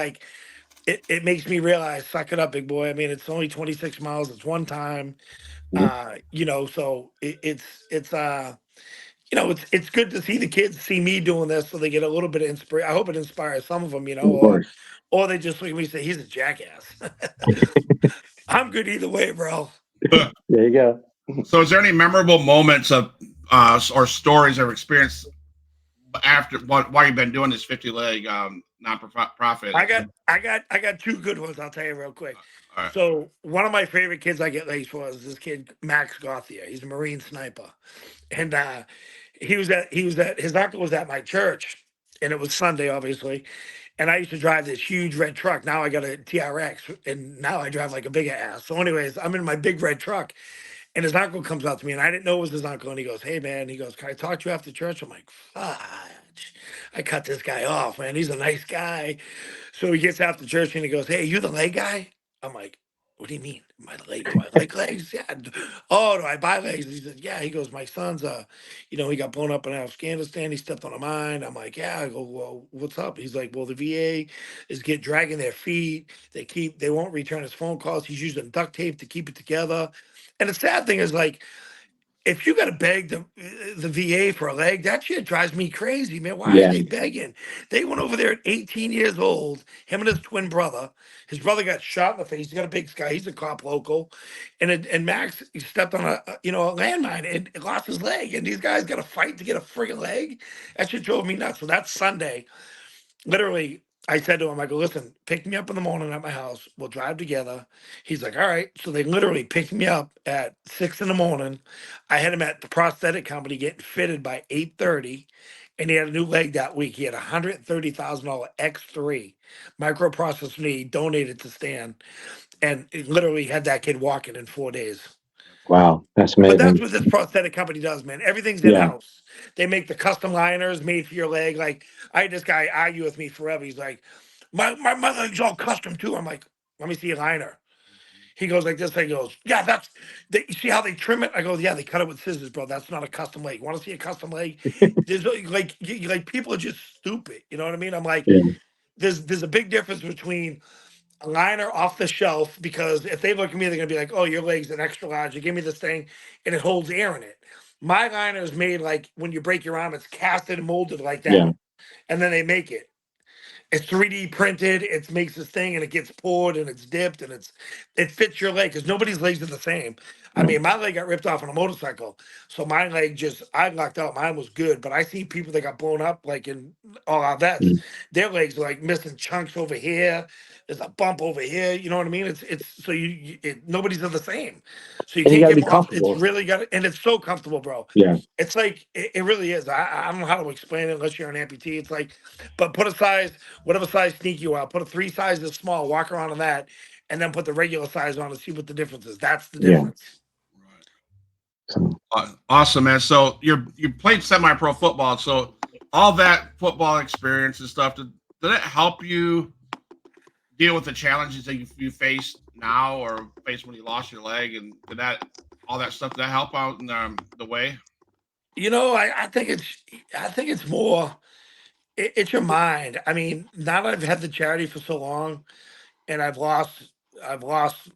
it makes me realize, suck it up, big boy. I mean, it's only 26 miles. It's one time. So it's good to see the kids see me doing this, so they get a little bit of inspiration. I hope it inspires some of them, Of course. or they just look at me and say, he's a jackass. I'm good either way, bro. There you go. So, is there any memorable moments of or stories or experience after while you've been doing this 50 leg non-profit? I got 2 good ones. I'll tell you real quick. All right. So one of my favorite kids I get legs for is this kid Max Gauthier. He's a Marine sniper, and he was at his uncle was at my church, and it was Sunday, obviously. And I used to drive this huge red truck. Now I got a TRX, and now I drive like a big ass. So, anyways, I'm in my big red truck, and his uncle comes up to me, and I didn't know it was his uncle. And he goes, "Hey, man," he goes, "can I talk to you after church?" I'm like, "Fudge." I cut this guy off, man. He's a nice guy. So he gets after church, and he goes, "Hey, you the leg guy?" I'm like, "What do you mean? My leg? Do I like legs? Yeah. Oh, do I buy legs?" He said, "Yeah." He goes, "My son's he got blown up in Afghanistan. He stepped on a mine." I'm like, "Yeah." I go, "Well, what's up?" He's like, "Well, the VA is dragging their feet. They won't return his phone calls. He's using duct tape to keep it together." And the sad thing is, if you got to beg the VA for a leg, that shit drives me crazy, man. Why are Yeah. they begging? They went over there at 18 years old, him and his twin brother. His brother got shot in the face. He got a big scar. He's a cop local. And Max stepped on a landmine and lost his leg. And these guys got to fight to get a friggin' leg. That shit drove me nuts. So that's Sunday. Literally, I said to him, I go, "Listen, pick me up in the morning at my house. We'll drive together." He's like, "All right." So they literally picked me up at 6 in the morning. I had him at the prosthetic company getting fitted by 8:30. And he had a new leg that week. He had a $130,000 X3 microprocessor knee donated to Stan. And it literally had that kid walking in 4 days. Wow. That's But that's amazing. what this prosthetic company does, man. Everything's in Yeah. house. They make the custom liners made for your leg. Like I had this guy argue with me forever. He's like, my leg's all custom too. I'm like, "Let me see a liner." He goes like this. He goes, "Yeah, you see how they trim it?" I go, "Yeah, they cut it with scissors, bro. That's not a custom leg. Want to see a custom leg?" There's people are just stupid. You know what I mean? I'm like, Yeah. there's a big difference between a liner off the shelf, because if they look at me, they're gonna be like, "Oh, your leg's an extra large. You give me this thing and it holds air in it." My liner is made like when you break your arm, it's casted and molded like that, Yeah. and then they make it. It's 3D printed. It makes this thing, and it gets poured, and it's dipped, and it fits your leg because nobody's legs are the same. I Yeah. mean, my leg got ripped off on a motorcycle, so my leg just I knocked out. Mine was good, but I see people that got blown up like in all our vets. Mm. Their legs are like missing chunks over here. There's a bump over here. You know what I mean? It's so nobody's are the same, so you And you can't got to get be them off. It's comfortable. really got and it's so comfortable, bro. Yeah. It's like it really is. I don't know how to explain it unless you're an amputee. It's like, but put a size, whatever size sneak you are, put a 3 sizes small, walk around in that, and then put the regular size on and see what the difference is. That's the Yeah. difference. So, Awesome, man. So you played semi-pro football. So all that football experience and stuff, did it help you deal with the challenges that you face now or face when you lost your leg? And did that all that stuff, did that help out in the way? You know, I think it's more it's your mind. I mean, now that I've had the charity for so long and I've lost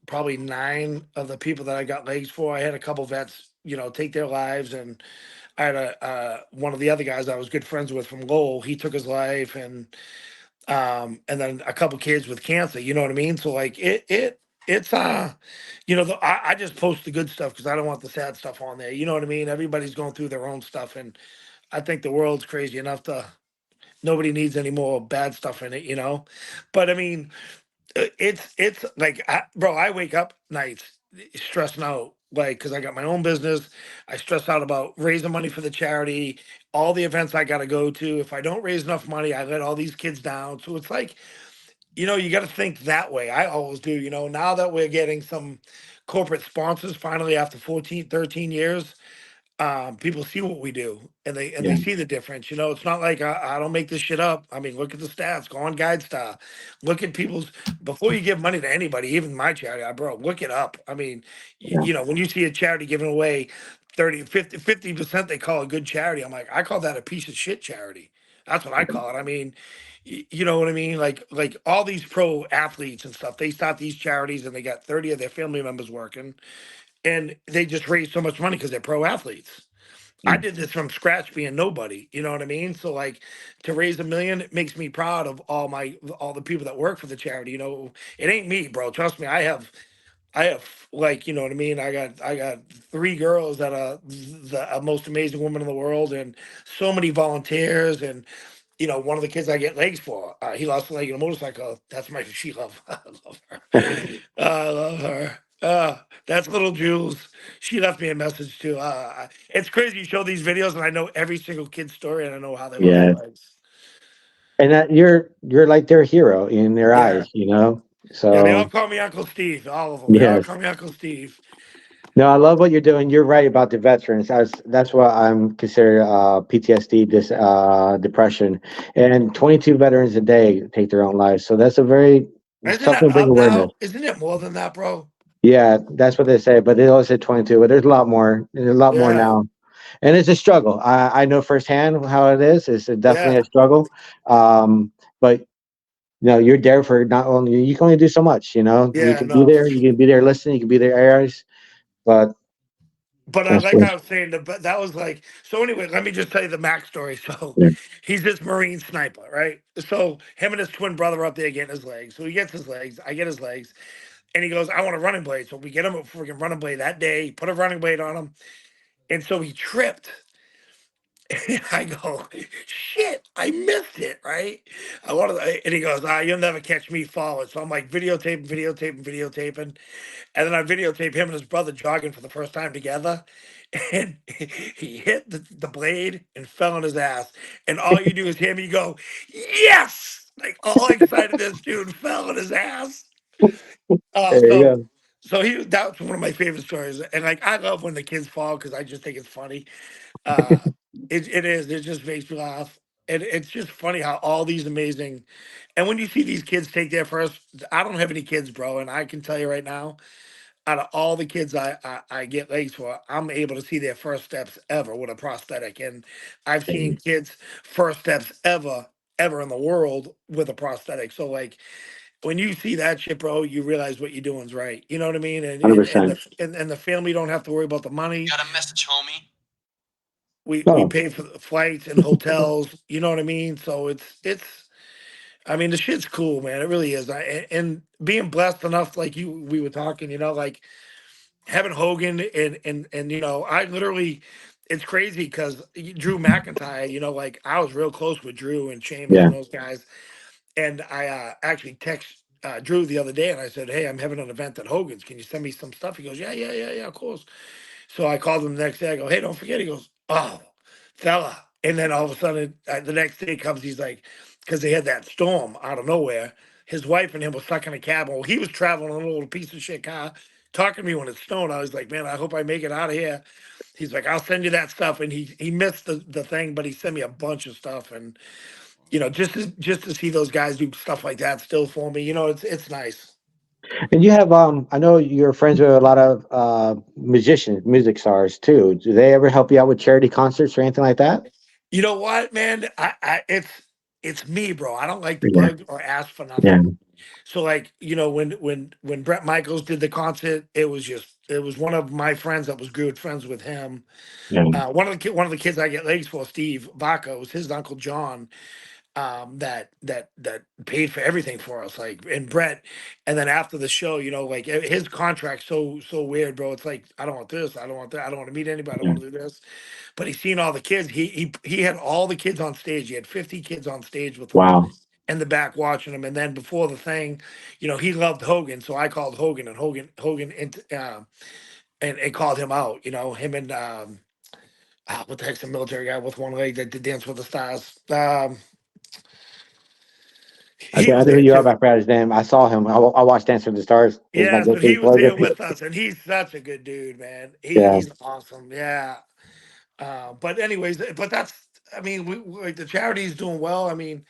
probably 9 of the people that I got legs for. I had a couple vets, you know, take their lives, and I had a one of the other guys I was good friends with from Lowell. He took his life, and then a couple kids with cancer. You know what I mean? So like it's you know, I just post the good stuff because I don't want the sad stuff on there. You know what I mean? Everybody's going through their own stuff, and I think the world's crazy enough to nobody needs any more bad stuff in it. You know, but I mean, it's like bro, I wake up nights stressing out like because I got my own business. I stress out about raising money for the charity, all the events I got to go to. If I don't raise enough money, I let all these kids down. So it's like, you know, you got to think that way. I always do. You know, now that we're getting some corporate sponsors finally after 14, 13 years, people see what we do, and yeah. they see the difference. You know, it's not like I don't make this shit up. I mean, look at the stats. Go on GuideStar. Look at people's before you give money to anybody, even my charity, bro. Look it up. I mean, Yeah. you know, when you see a charity giving away 30, 50%, they call a good charity. I'm like, I call that a piece of shit charity. That's what I call it. I mean, you know what I mean? Like all these pro athletes and stuff, they start these charities and they got 30 of their family members working, and they just raise so much money because they're pro athletes. I Yeah. did this from scratch being nobody, you know what I mean? So like to raise $1 million, it makes me proud of all the people that work for the charity. You know, it ain't me, bro. Trust me, I have like, you know what I mean? I got 3 girls that are the most amazing woman in the world, and so many volunteers, and you know, one of the kids I get legs for, he lost a leg in a motorcycle. That's my she love. I love her. I love her. That's little Jules. She left me a message too. It's crazy. You show these videos, and I know every single kid's story, and I know how they lost Yeah. their legs. And that you're like their hero in their Yeah, eyes, you know. yeah. They all So call me Uncle Steve. All of them. They all yes. call me Uncle Steve. No, I love what you're doing. You're right about the veterans. That's what I'm considered PTSD, depression, and 22 veterans a day take their own lives. So that's a very Isn't something that to bring up awareness. now? Isn't it more than that, bro? Yeah, that's what they say, but they always say 22. But there's a lot more. There's a lot more Yeah, now, and it's a struggle. I know firsthand how it is. It's definitely yeah, a struggle. But you're there for not only you can only do so much. You yeah. can be No, for there. You sure. can be there listening. You can be there, areas, but But I that's like what. I was saying, but that was like so. Anyway, let me just tell you the Mac story. So Yeah. he's this Marine sniper, right? So him and his twin brother up there getting his legs. So he gets his legs. I get his legs, and he goes, "I want a running blade." So we get him a freaking running blade that day. Put a running blade on him, and so he tripped. And I go, "Shit, I missed it." Right? I wanted, and he goes, "You'll never catch me falling." So I'm like videotaping. And then I videotape him and his brother jogging for the first time together. And he hit the blade and fell on his ass. And all you do is hear me go, yes! Like all excited this dude fell on his ass. Uh, There you so go. that's one of my favorite stories. And like I love when the kids fall because I just think it's funny. Uh it is. It just makes me laugh. And it's just funny how all these amazing, and when you see these kids take their first, I don't have any kids, bro, and I can tell you right now, out of all the kids I get legs for, I'm able to see their first steps ever with a prosthetic. And I've seen kids' first steps ever in the world with a prosthetic. So like when you see that shit, bro, you realize what you're doing is right. You know what I mean? And 100%. and the family don't have to worry about the money. Got a message, homie. we Oh, pay for the flights and hotels. You know what I mean? So it's. I mean, the shit's cool, man. It really is. And being blessed enough, like we were talking, like having Hogan and I literally, it's crazy because Drew McIntyre, like I was real close with Drew and Sheamus yeah. and those guys, and I actually text Drew the other day and I said, hey, I'm having an event at Hogan's. Can you send me some stuff? He goes, yeah, of course. So I called him the next day. I go, hey, don't forget. He goes, oh, fella. And then all of a sudden, the next day comes, he's like, because they had that storm out of nowhere. His wife and him were stuck in a cab. Well, he was traveling in a little piece of shit car, talking to me when it snowed. I was like, man, I hope I make it out of here. He's like, I'll send you that stuff. And he missed the thing, but he sent me a bunch of stuff. And, just to see those guys do stuff like that still for me, it's nice. And you have I know you're friends with a lot of musicians, music stars too. Do they ever help you out with charity concerts or anything like that? You know what, man? It's me, bro. I don't like to Yeah. bug or ask for Yeah. nothing. So like, when Brett Michaels did the concert, it was one of my friends that was good friends with him. Yeah. One of the kids I get legs for, Steve Vaca, was his uncle John, that paid for everything for us, like, and Brett. And then after the show, like his contract's so weird, bro. It's like, I don't want this, I don't want that, I don't want to meet anybody, I don't Yeah. want to do this. But he's seen all the kids. He had all the kids on stage. He had 50 kids on stage with him Wow. in the back watching him. And then before the thing, he loved Hogan, so I called Hogan, and Hogan and called him out. Him and what the heck's the military guy with one leg that did Dance with the Stars? He I was know who there you are, too. but I forgot his name. I saw him. I watched Dance with the Stars. It was my Yeah, so go-to he was there pleasure. with us, and he's such a good dude, man. Yeah. He's awesome. Yeah. But anyways, but that's, I mean, like the charity's doing well. I mean,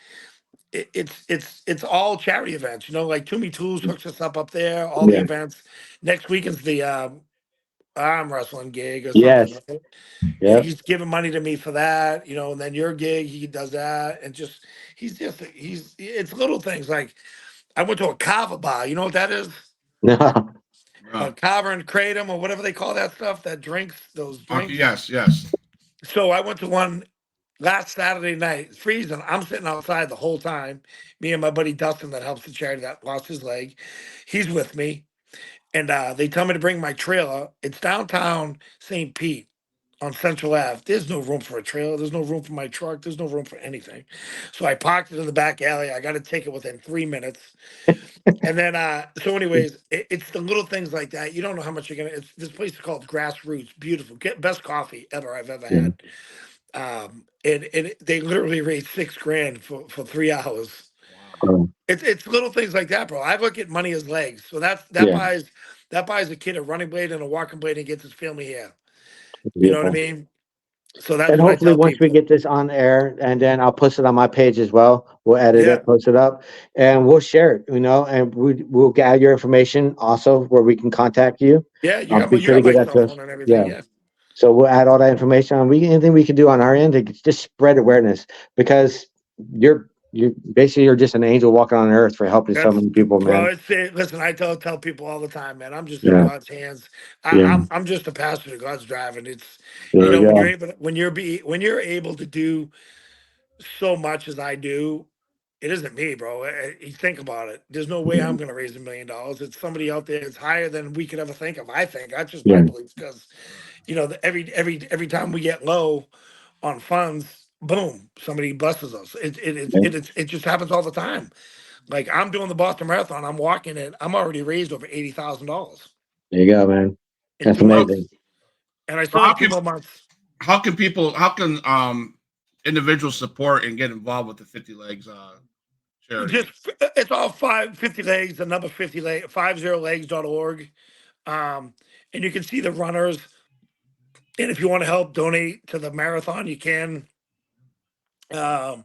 it's all charity events. Like Toomey Tools hooks us up there. All the Yeah. events. Next week is the arm wrestling gig or something. Yes. Right? Yeah, Yep. he's giving money to me for that. And then your gig, he does that, and he's it's little things like I went to a kava bar. You know what that is? No. No. Kava and kratom or whatever they call that stuff. That drinks, those Okay, drinks. yes. So I went to one last Saturday night, freezing. I'm sitting outside the whole time. Me and my buddy Dustin, that helps the charity that lost his leg, he's with me. And they tell me to bring my trailer. It's downtown St. Pete on Central Ave. There's no room for a trailer. There's no room for my truck. There's no room for anything. So I parked it in the back alley. I got a ticket within 3 minutes. And then, so anyways, it's the little things like that. You don't know how much you're gonna. This place is called Grassroots. Beautiful, best coffee ever I've ever Yeah. had. And they literally raised $6,000 for 3 hours. Um, It's little things like that, bro. I look at money as legs. So that yeah. buys a kid a running blade and a walking blade and gets his family here. You know what I Beautiful. mean? So that's And what I hopefully, tell once we people. get this on air, and then I'll post it on my page as well. We'll edit Yeah, it, post it up, and we'll share it. And we'll get your information also where we can contact you. yeah. Be You sure to got get my that cell to us. phone and everything. Yeah. Yeah, So we'll add all that information on. Anything we can do on our end to just spread awareness, because you're just an angel walking on earth for helping so that's many people, bro. man. Listen, I tell people all the time, man. I'm just in Yeah. God's hands. Yeah. I'm just a passenger. God's driving. It's There we when go. you're able when you're able to do so much as I do. It isn't me, bro. You think about it. There's no way Yeah. I'm going to raise $1 million. It's somebody out there. It's higher than we could ever think of. I think that's just my Yeah. belief because every time we get low on funds, boom, somebody blesses us. It just happens all the time. Like I'm doing the Boston Marathon. I'm walking it. I'm already raised over $80,000 There you go, man. in That's 2 months, amazing. and I So still have 2 more months. how can individuals support and get involved with the 50 legs charity? Just it's all 550 legs. The number 50 leg 50legs.org. And you can see the runners. And if you want to help donate to the marathon, you can. Um,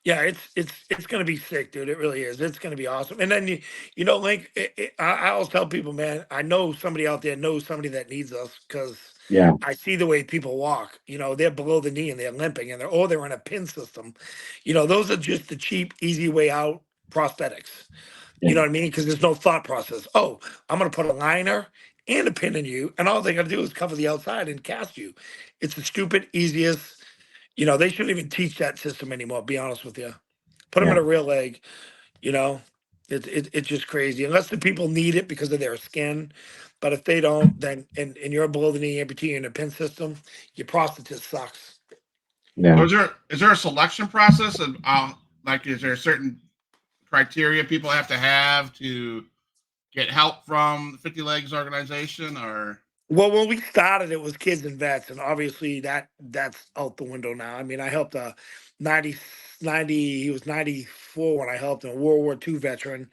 yeah, it's gonna be sick, dude. It really is. It's gonna be awesome. And then Link. I always tell people, man, I know somebody out there knows somebody that needs us because Yeah. I see the way people walk. They're below the knee and they're limping and they're in a pin system. Those are just the cheap, easy way out prosthetics. Yeah. You know what I mean? Because there's no thought process. Oh, I'm gonna put a liner and a pin in you, and all they got to do is cover the outside and cast you. It's the stupid easiest. They shouldn't even teach that system anymore. Be honest with you. Put them Yeah. in a real leg. You know, it's just crazy. Unless the people need it because of their skin, but if they don't, then and you're below the knee amputee in a pin system, your prosthetist sucks. Yeah. So is there a selection process, and like is there certain criteria people have to get help from the 50 Legs organization, or? Well, when we started, it was kids and vets, and obviously that's out the window now. I mean, I helped a 90 90. He was 94 when I helped him, a World War II veteran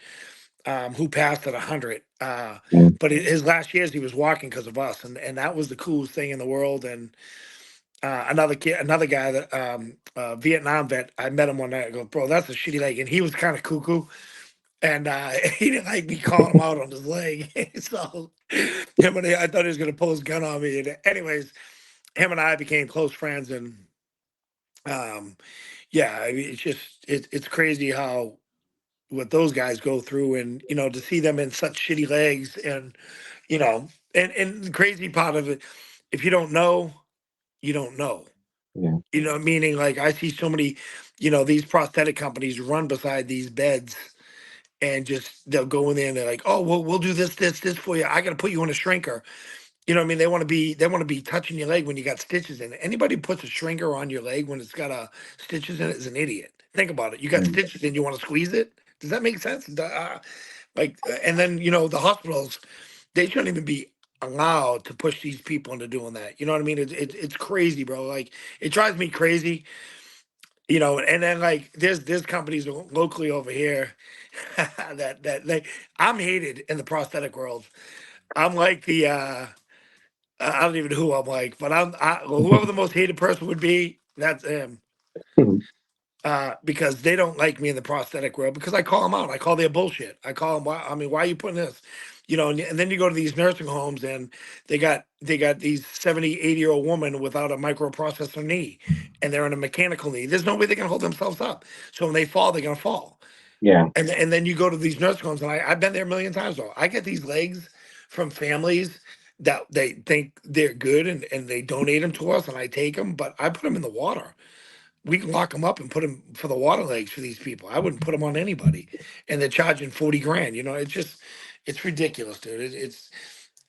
who passed at 100. Mm. But his last years, he was walking because of us, and that was the coolest thing in the world. And another guy that Vietnam vet, I met him one night. I go, bro, that's a shitty leg, and he was kind of cuckoo. And he didn't like me calling him out on his leg. So I thought he was going to pull his gun on me. And anyways, him and I became close friends. And yeah, I mean, it's crazy how what those guys go through, and to see them in such shitty legs, and and the crazy part of it, if you don't know, you don't know. Yeah. Meaning, like, I see so many, these prosthetic companies run beside these beds, and just they'll go in there and they're like, oh, well, we'll do this for you. I got to put you in a shrinker. What I mean? They want to be touching your leg when you got stitches in it. Anybody who puts a shrinker on your leg when it's got stitches in it is an idiot. Think about it. You got Mm. stitches and you want to squeeze it. Does that make sense? And then the hospitals, they shouldn't even be allowed to push these people into doing that. You know what I mean? It's crazy, bro. Like, it drives me crazy. And then, like, there's companies locally over here that like, I'm hated in the prosthetic world. I'm like the I don't even know who I'm like, but whoever the most hated person would be, that's him. Because they don't like me in the prosthetic world, because I call them out. I call their bullshit. I call them, why are you putting this? And then you go to these nursing homes, and they got these 70, 80-year-old woman without a microprocessor knee, and they're in a mechanical knee. There's no way they can hold themselves up. So when they fall, they're gonna fall. Yeah. And then you go to these nursing homes, and I've been there a million times, though. I get these legs from families that they think they're good, and they donate them to us, and I take them, but I put them in the water. We can lock them up and put them for the water legs for these people. I wouldn't put them on anybody, and they're charging 40 grand. It's ridiculous, dude. It's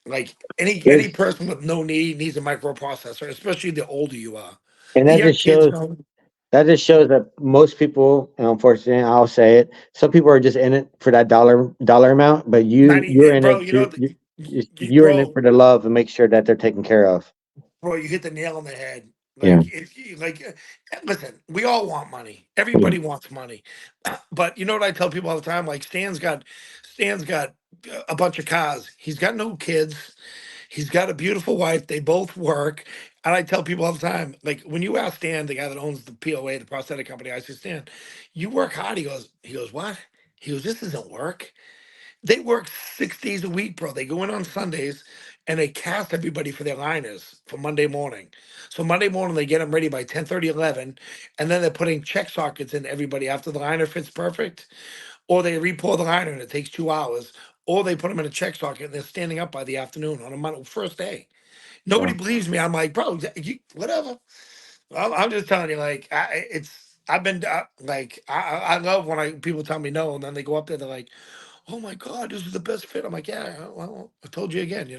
like any There's, person with no knee needs a microprocessor, especially the older you are. and The that young just kids shows don't. that most people, and unfortunately, I'll say it. Some people are just in it for that dollar amount, but 90, you're in bro. it. You're in it Bro, for the love and make sure that they're taken care of. bro, you hit the nail on the head. Yeah. Like, if you like, listen, we all want money. Yeah. Everybody wants money. But you know what I tell people all the time? Like, Stan's got a bunch of cars. He's got no kids. He's got a beautiful wife. They both work. And I tell people all the time, like, when you ask Stan, the guy that owns the POA, the prosthetic company, I say, Stan, you work hard. He goes, what? He goes, this isn't work. They work 6 days a week, bro. They go in on Sundays, and they cast everybody for their liners for Monday morning. So Monday morning, they get them ready by 10:30, 11, and then they're putting check sockets in everybody after the liner fits perfect, or they re-pour the liner and it takes 2 hours, or they put them in a check socket and they're standing up by the afternoon on a first day. Nobody Yeah. believes me. I'm like, bro, whatever. I'm just telling you, like, I've been like, I love when people tell me no, and then they go up there, they're like, oh my God, this is the best fit. I'm like, yeah, well, I told you again,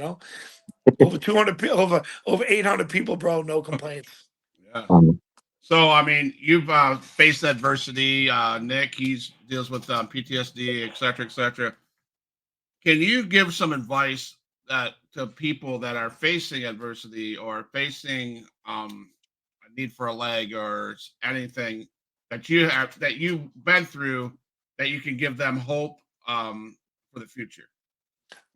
over 200 people, over 800 people, bro, no complaints. Yeah. Um, So, I mean, you've faced adversity. Nick, he's deals with PTSD, et cetera, et cetera. Can you give some advice to people that are facing adversity or facing a need for a leg or anything that you've been through, that you can give them hope for the future?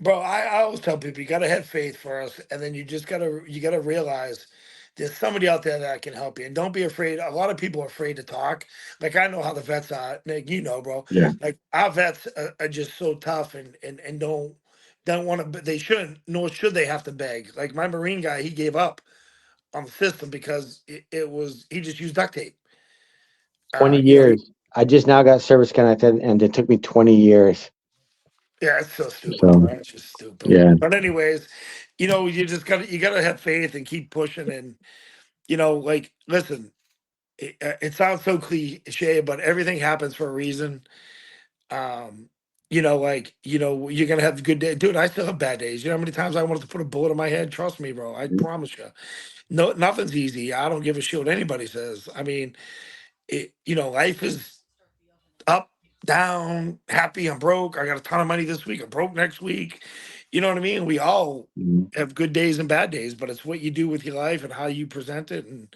Bro, I always tell people, you gotta have faith first, and then you gotta realize there's somebody out there that can help you, and don't be afraid. A lot of people are afraid to talk. Like, I know how the vets are, Nick. Bro. yeah. Like, our vets are just so tough, and don't want to. They shouldn't, nor should they have to beg. Like, my Marine guy, he gave up on the system because it was he just used duct tape. 20 You know, he, years. I just now got service connected, and it took me 20 years. Yeah, it's so stupid, So bro. It's just stupid. yeah, But anyways, you gotta have faith and keep pushing. And like, listen, it sounds so cliche, but everything happens for a reason. Um, you're gonna have good days, dude. I still have bad days. You know how many times I wanted to put a bullet in my head? Trust me, bro. I promise you. No, nothing's easy. I don't give a shit what anybody says. I mean, life is up, down, happy. I'm broke. I got a ton of money this week. I'm broke next week. You know what I mean? We all Mhm. have good days and bad days, but it's what you do with your life and how you present it. And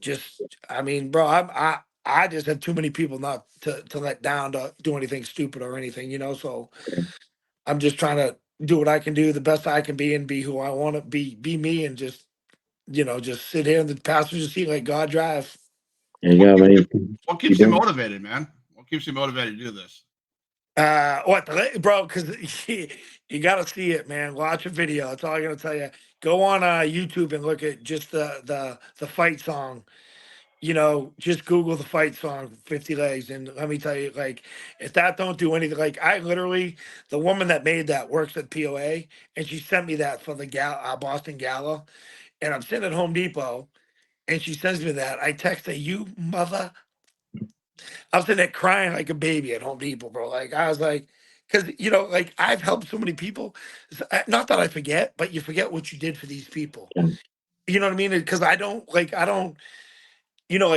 just, I mean, bro, I just have too many people not to let down to do anything stupid or anything, So I'm just trying to do what I can do, the best I can be, and be who I want to be me, and just sit here in the passenger seat, like God drive. There you What go, keeps man. you, what You keeps you doing? motivated, man? What keeps you motivated to do this? Bro? Because you got to see it, man. Watch a video. That's all I got to tell you. Go on YouTube and look at just the fight song. Just Google the fight song 50 legs, and let me tell you, like, if that don't do anything, like, I literally, the woman that made that works at POA, and she sent me that for the Boston Gala, and I'm sitting at Home Depot, and she sends me that. I text her, you mother. I'm sitting there crying like a baby at Home Depot, bro. Like, I was like, because like, I've helped so many people. Not that I forget, but you forget what you did for these people. Yeah, You know what I mean? Because I don't. Like,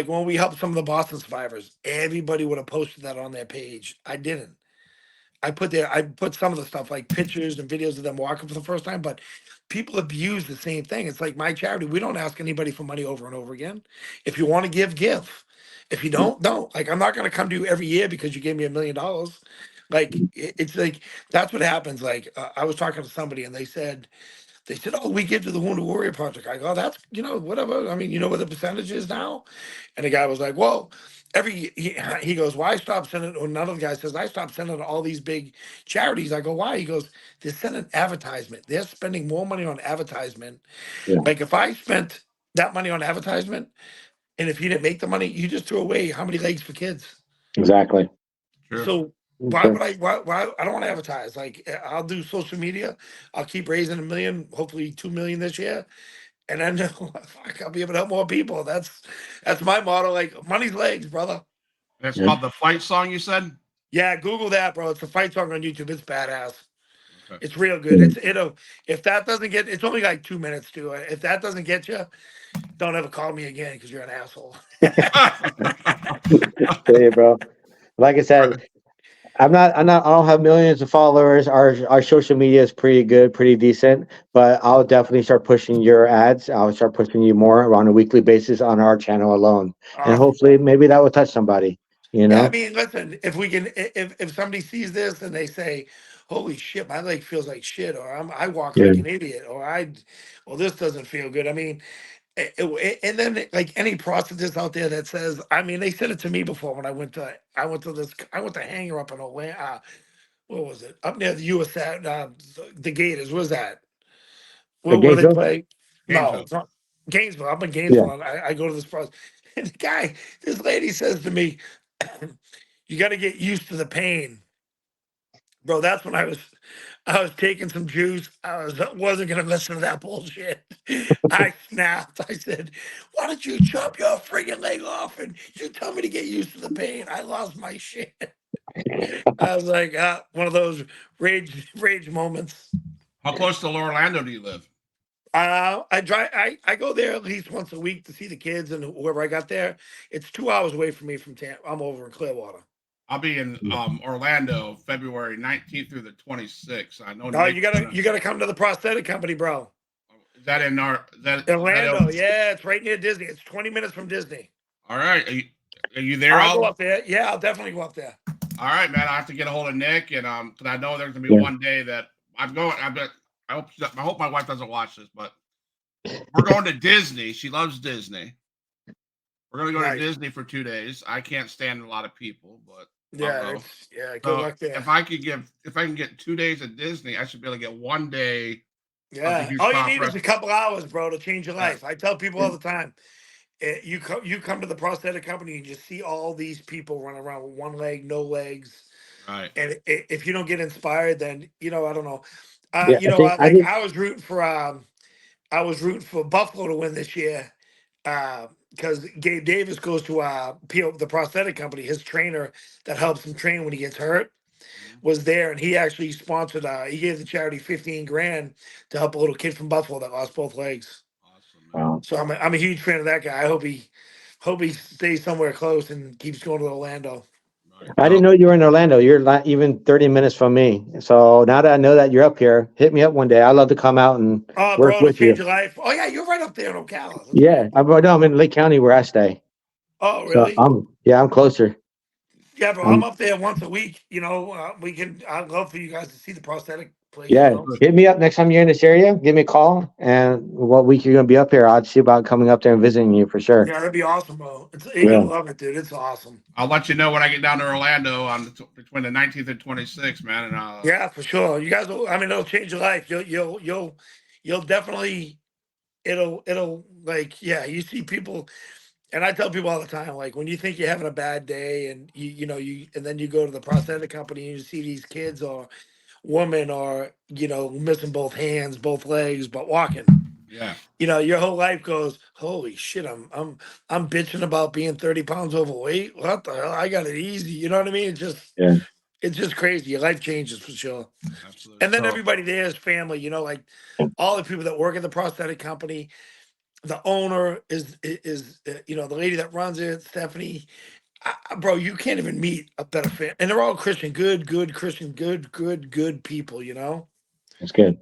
when we helped some of the Boston survivors, everybody would have posted that on their page. I didn't. I put some of the stuff, like pictures and videos of them walking for the first time, but people abuse the same thing. It's like my charity. We don't ask anybody for money over and over again. If you want to give, give. If you yeah, don't. Like, I'm not going to come to you every year because you gave me $1 million. Like, it's like, that's what happens. Like, I was talking to somebody, and they said, "Oh, we give to the Wounded Warrior Project." I go, "That's, whatever. I mean, you know what the percentage is now?" And the guy was like, "Well, he goes, "Why stop sending?" Or another guy says, "I stopped sending to all these big charities." I go, "Why?" He goes, "They're sending advertisement. They're spending more money on advertisement. yeah, Like, if I spent that money on advertisement, and if you didn't make the money, you just threw away how many legs for kids." exactly. Sure. So why Okay. would I? Why I don't want to advertise. Like, I'll do social media. I'll keep raising 1 million, hopefully 2 million this year, and then fuck, I'll be able to help more people. That's my motto. Like, money's legs, brother. It's Yeah. called the fight song. You said. Yeah, Google that, bro. It's a fight song on YouTube. It's badass. Okay. It's real good. Yeah. If that doesn't get, it's only like 2 minutes to it. If that doesn't get you, don't ever call me again because you're an asshole. Hey, bro. Like I said, I don't have millions of followers. Our social media is pretty good, pretty decent, but I'll definitely start pushing your ads. I'll start pushing you more on a weekly basis on our channel alone. And Awesome, hopefully bro. maybe that will touch somebody, you Yeah, I know? mean, listen, if we can, if somebody sees this and they say, "Holy shit, my leg feels like shit," or I walk Yeah. like an idiot, or well, this doesn't feel good. I mean, and then, like, any prosthetist out there that says, I mean, they said it to me before when I went to Hanger up in Atlanta. What was it? Up near the US at the Gators. What was that? Where they Gainesville? play? No, Gainesville. it's not Gainesville. Up in Yeah. Gainesville, and I go to this pro, and this lady says to me, "You got to get used to the pain." Bro, that's when I was taking some juice. Wasn't gonna listen to that bullshit. I snapped. I said, "Why don't you chop your friggin' leg off and you tell me to get used to the pain?" I lost my shit. I was like, one of those rage moments. How close to Orlando do you live? I go there at least once a week to see the kids and whoever I got there. It's 2 hours away from me from Tampa. I'm over in Clearwater. I'll be in Orlando February 19th through the 26th. I know Oh, Nick's gonna. you gotta come to the prosthetic company, bro. Is that in our? Is that Orlando, yeah, it's right near Disney. It's 20 minutes from Disney. all right? Are you there? I'll go All up there. Yeah, I'll definitely go up there. all right, man. I have to get a hold of Nick, and because I know there's gonna be Yeah. one day that I'm going. I hope my wife doesn't watch this, but we're going to Disney. She loves Disney. We're gonna go to Nice. Disney for 2 days. I can't stand a lot of people, but I'll Yeah, go. good So luck there. if I can get 2 days at Disney, I should be able to get one day of the Yeah. huge All you pop need is a wrestling. couple hours, bro, to change your Yeah. life. I tell people Yeah. all the time. You come to the prosthetic company and you see all these people running around with one leg, no legs. Right. And if you don't get inspired, then I don't know. Yeah, I was rooting for Buffalo to win this year because Gabe Davis goes to the prosthetic company. His trainer that helps him train when he gets hurt was there, and he actually sponsored. He gave the charity 15 grand to help a little kid from Buffalo that lost both legs. Awesome, man. Wow. So I'm a huge fan of that guy. I hope he stays somewhere close and keeps going to Orlando. Right. I didn't know you were in Orlando. You're not even 30 minutes from me. So now that I know that you're up here, hit me up one day. I'd love to come out and Oh, work bro, with you. change your life. Oh yeah, you're right up there in Ocala. That's Yeah, right. I'm in Lake County where I stay. Oh So really? I'm closer. Yeah, bro. I'm up there once a week. I'd love for you guys to see the prosthetic place. Yeah, hit me up next time you're in this area. Give me a call, and what week you're gonna be up here, I'll see about coming up there and visiting you for sure. Yeah, that'd be awesome, bro. Yeah. You'll love it, dude. It's awesome. I'll let you know when I get down to Orlando between the 19th and 26th, man. And Yeah, for sure. You guys will. I mean, it'll change your life. You'll definitely. It'll like you see people. And I tell people all the time, like when you think you're having a bad day, and and then you go to the prosthetic company and you see these kids or women or missing both hands, both legs, but walking. yeah, Your whole life goes, holy shit! I'm bitching about being 30 pounds overweight. What the hell? I got it easy. You know what I mean? It's just crazy. Your life changes for sure. absolutely. And then everybody there is family. Like all the people that work at the prosthetic company. The owner is the lady that runs it, Stephanie. Bro, you can't even meet a better fan, and they're all Christian, good Christian, good people. That's good.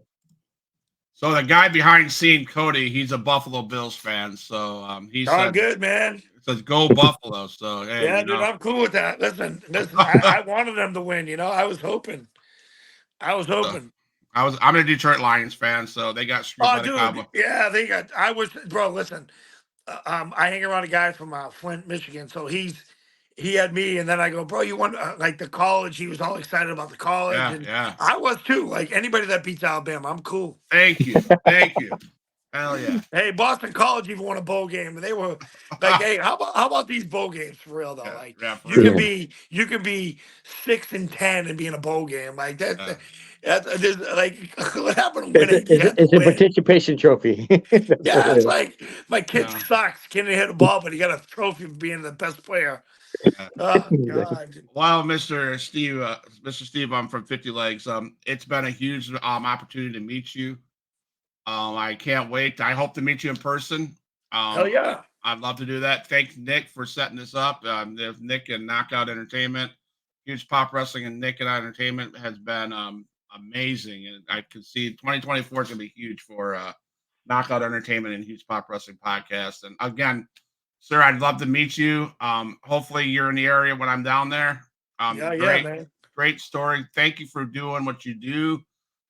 So the guy behind scene, Cody, he's a Buffalo Bills fan. So he said, good man. Says go Buffalo. So hey, Yeah, dude, I'm cool with that. Listen. I wanted them to win. I was hoping. I'm a Detroit Lions fan, so they got screwed by the Cowboys. Yeah, they got. I wish, bro. Listen, I hang around a guy from Flint, Michigan, so he had me, and then I go, bro, you want like the college? He was all excited about the college, and I was too. Like anybody that beats Alabama, I'm cool. Thank you. Hell yeah. Hey, Boston College even won a bowl game, and they were like, "Hey, how about these bowl games for real though? Like, you can be 6-10 and be in a bowl game like that. That's like what happened when it's a participation trophy. Yeah, it's like my kid sucks. Can't hit a ball, but he got a trophy for being the best player. Oh God! Well, Mr. Steve, I'm from 50 Legs. It's been a huge opportunity to meet you. I can't wait. I hope to meet you in person. Hell yeah! I'd love to do that. Thanks, Nick, for setting this up. There's Nick and Knockout Entertainment, Huge Pop Wrestling, and Nick and Entertainment has been amazing, and I can see 2024 is going to be huge for Knockout Entertainment and Huge Pop Wrestling Podcast. And again, sir, I'd love to meet you. Hopefully, you're in the area when I'm down there. Man. Great story. Thank you for doing what you do.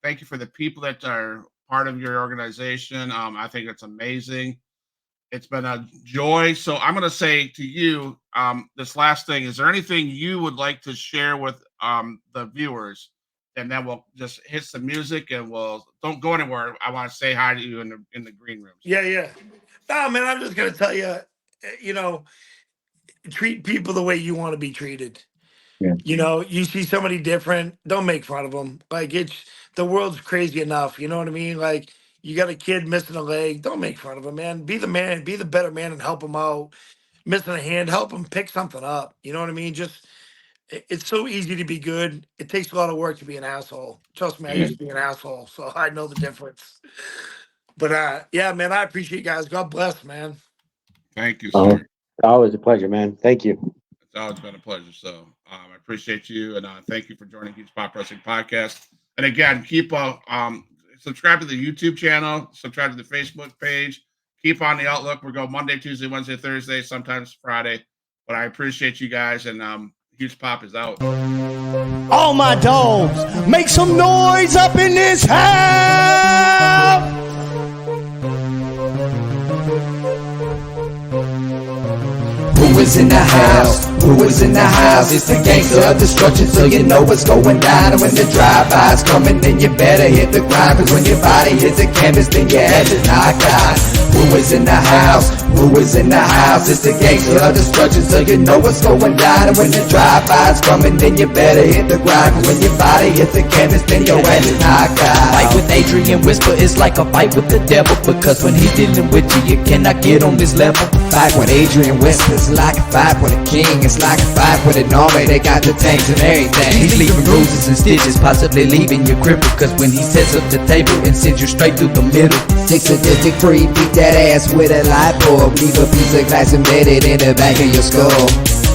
Thank you for the people that are part of your organization. I think it's amazing. It's been a joy. So I'm going to say to you, this last thing, is there anything you would like to share with the viewers? And then we'll just hit some music and don't go anywhere. I want to say hi to you in the green rooms. Yeah. No, man, I'm just going to tell you, treat people the way you want to be treated. Yeah. You see somebody different, don't make fun of them. Like the world's crazy enough. You know what I mean? Like you got a kid missing a leg, don't make fun of him, man. Be the man, be the better man and help him out. Missing a hand, help him pick something up. You know what I mean? It's so easy to be good. It takes a lot of work to be an asshole. Trust me, I used to be an asshole, so I know the difference. But yeah, man, I appreciate you guys. God bless, man. Thank you, sir. Always a pleasure, man. Thank you. It's always been a pleasure. So I appreciate you, and thank you for joining Huge Pop Wrestling Podcast. And again, keep subscribe to the YouTube channel, subscribe to the Facebook page. Keep on the Outlook. We go Monday, Tuesday, Wednesday, Thursday, sometimes Friday. But I appreciate you guys, and Huge Pop is out. All my dogs, make some noise up in this house. Who is in the house? Who is in the house? It's the gangster of destruction, so you know what's going down. And when the drive-by's coming, then you better hit the grind. Cause when your body hits the canvas, then your head is knocked out. Who is in the house? Who is in the house? It's the gangster of destruction, so you know what's going down. And when the drive-by's coming, then you better hit the grind. Cause when your body hits the canvas, then your ass is knocked out. Fight with Adrian Whisper is like a fight with the devil, because when he's dealing with you, you cannot get on this level. Fight with Adrian Whisper, it's like a fight with a king. It's like a fight with an army, they got the tanks and everything. He's leaving bruises and stitches, possibly leaving you crippled, cause when he sets up the table and sends you straight through the middle. Six sadistic free, beat that ass with a light bulb. Leave a piece of glass embedded in the back of your skull.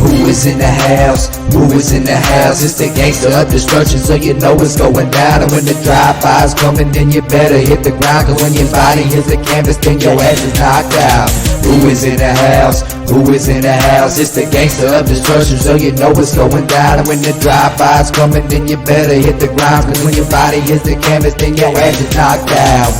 Who is in the house? Who is in the house? It's the gangster of destruction, so you know what's going down. And when the drive-by's coming, then you better hit the ground. Cause when your body hits the canvas, then your ass is knocked out. Who is in the house? Who is in the house? It's the gangster of destruction, so you know what's going down. And when the drive-by's coming, then you better hit the ground. Cause when your body hits the canvas, then your ass is knocked out.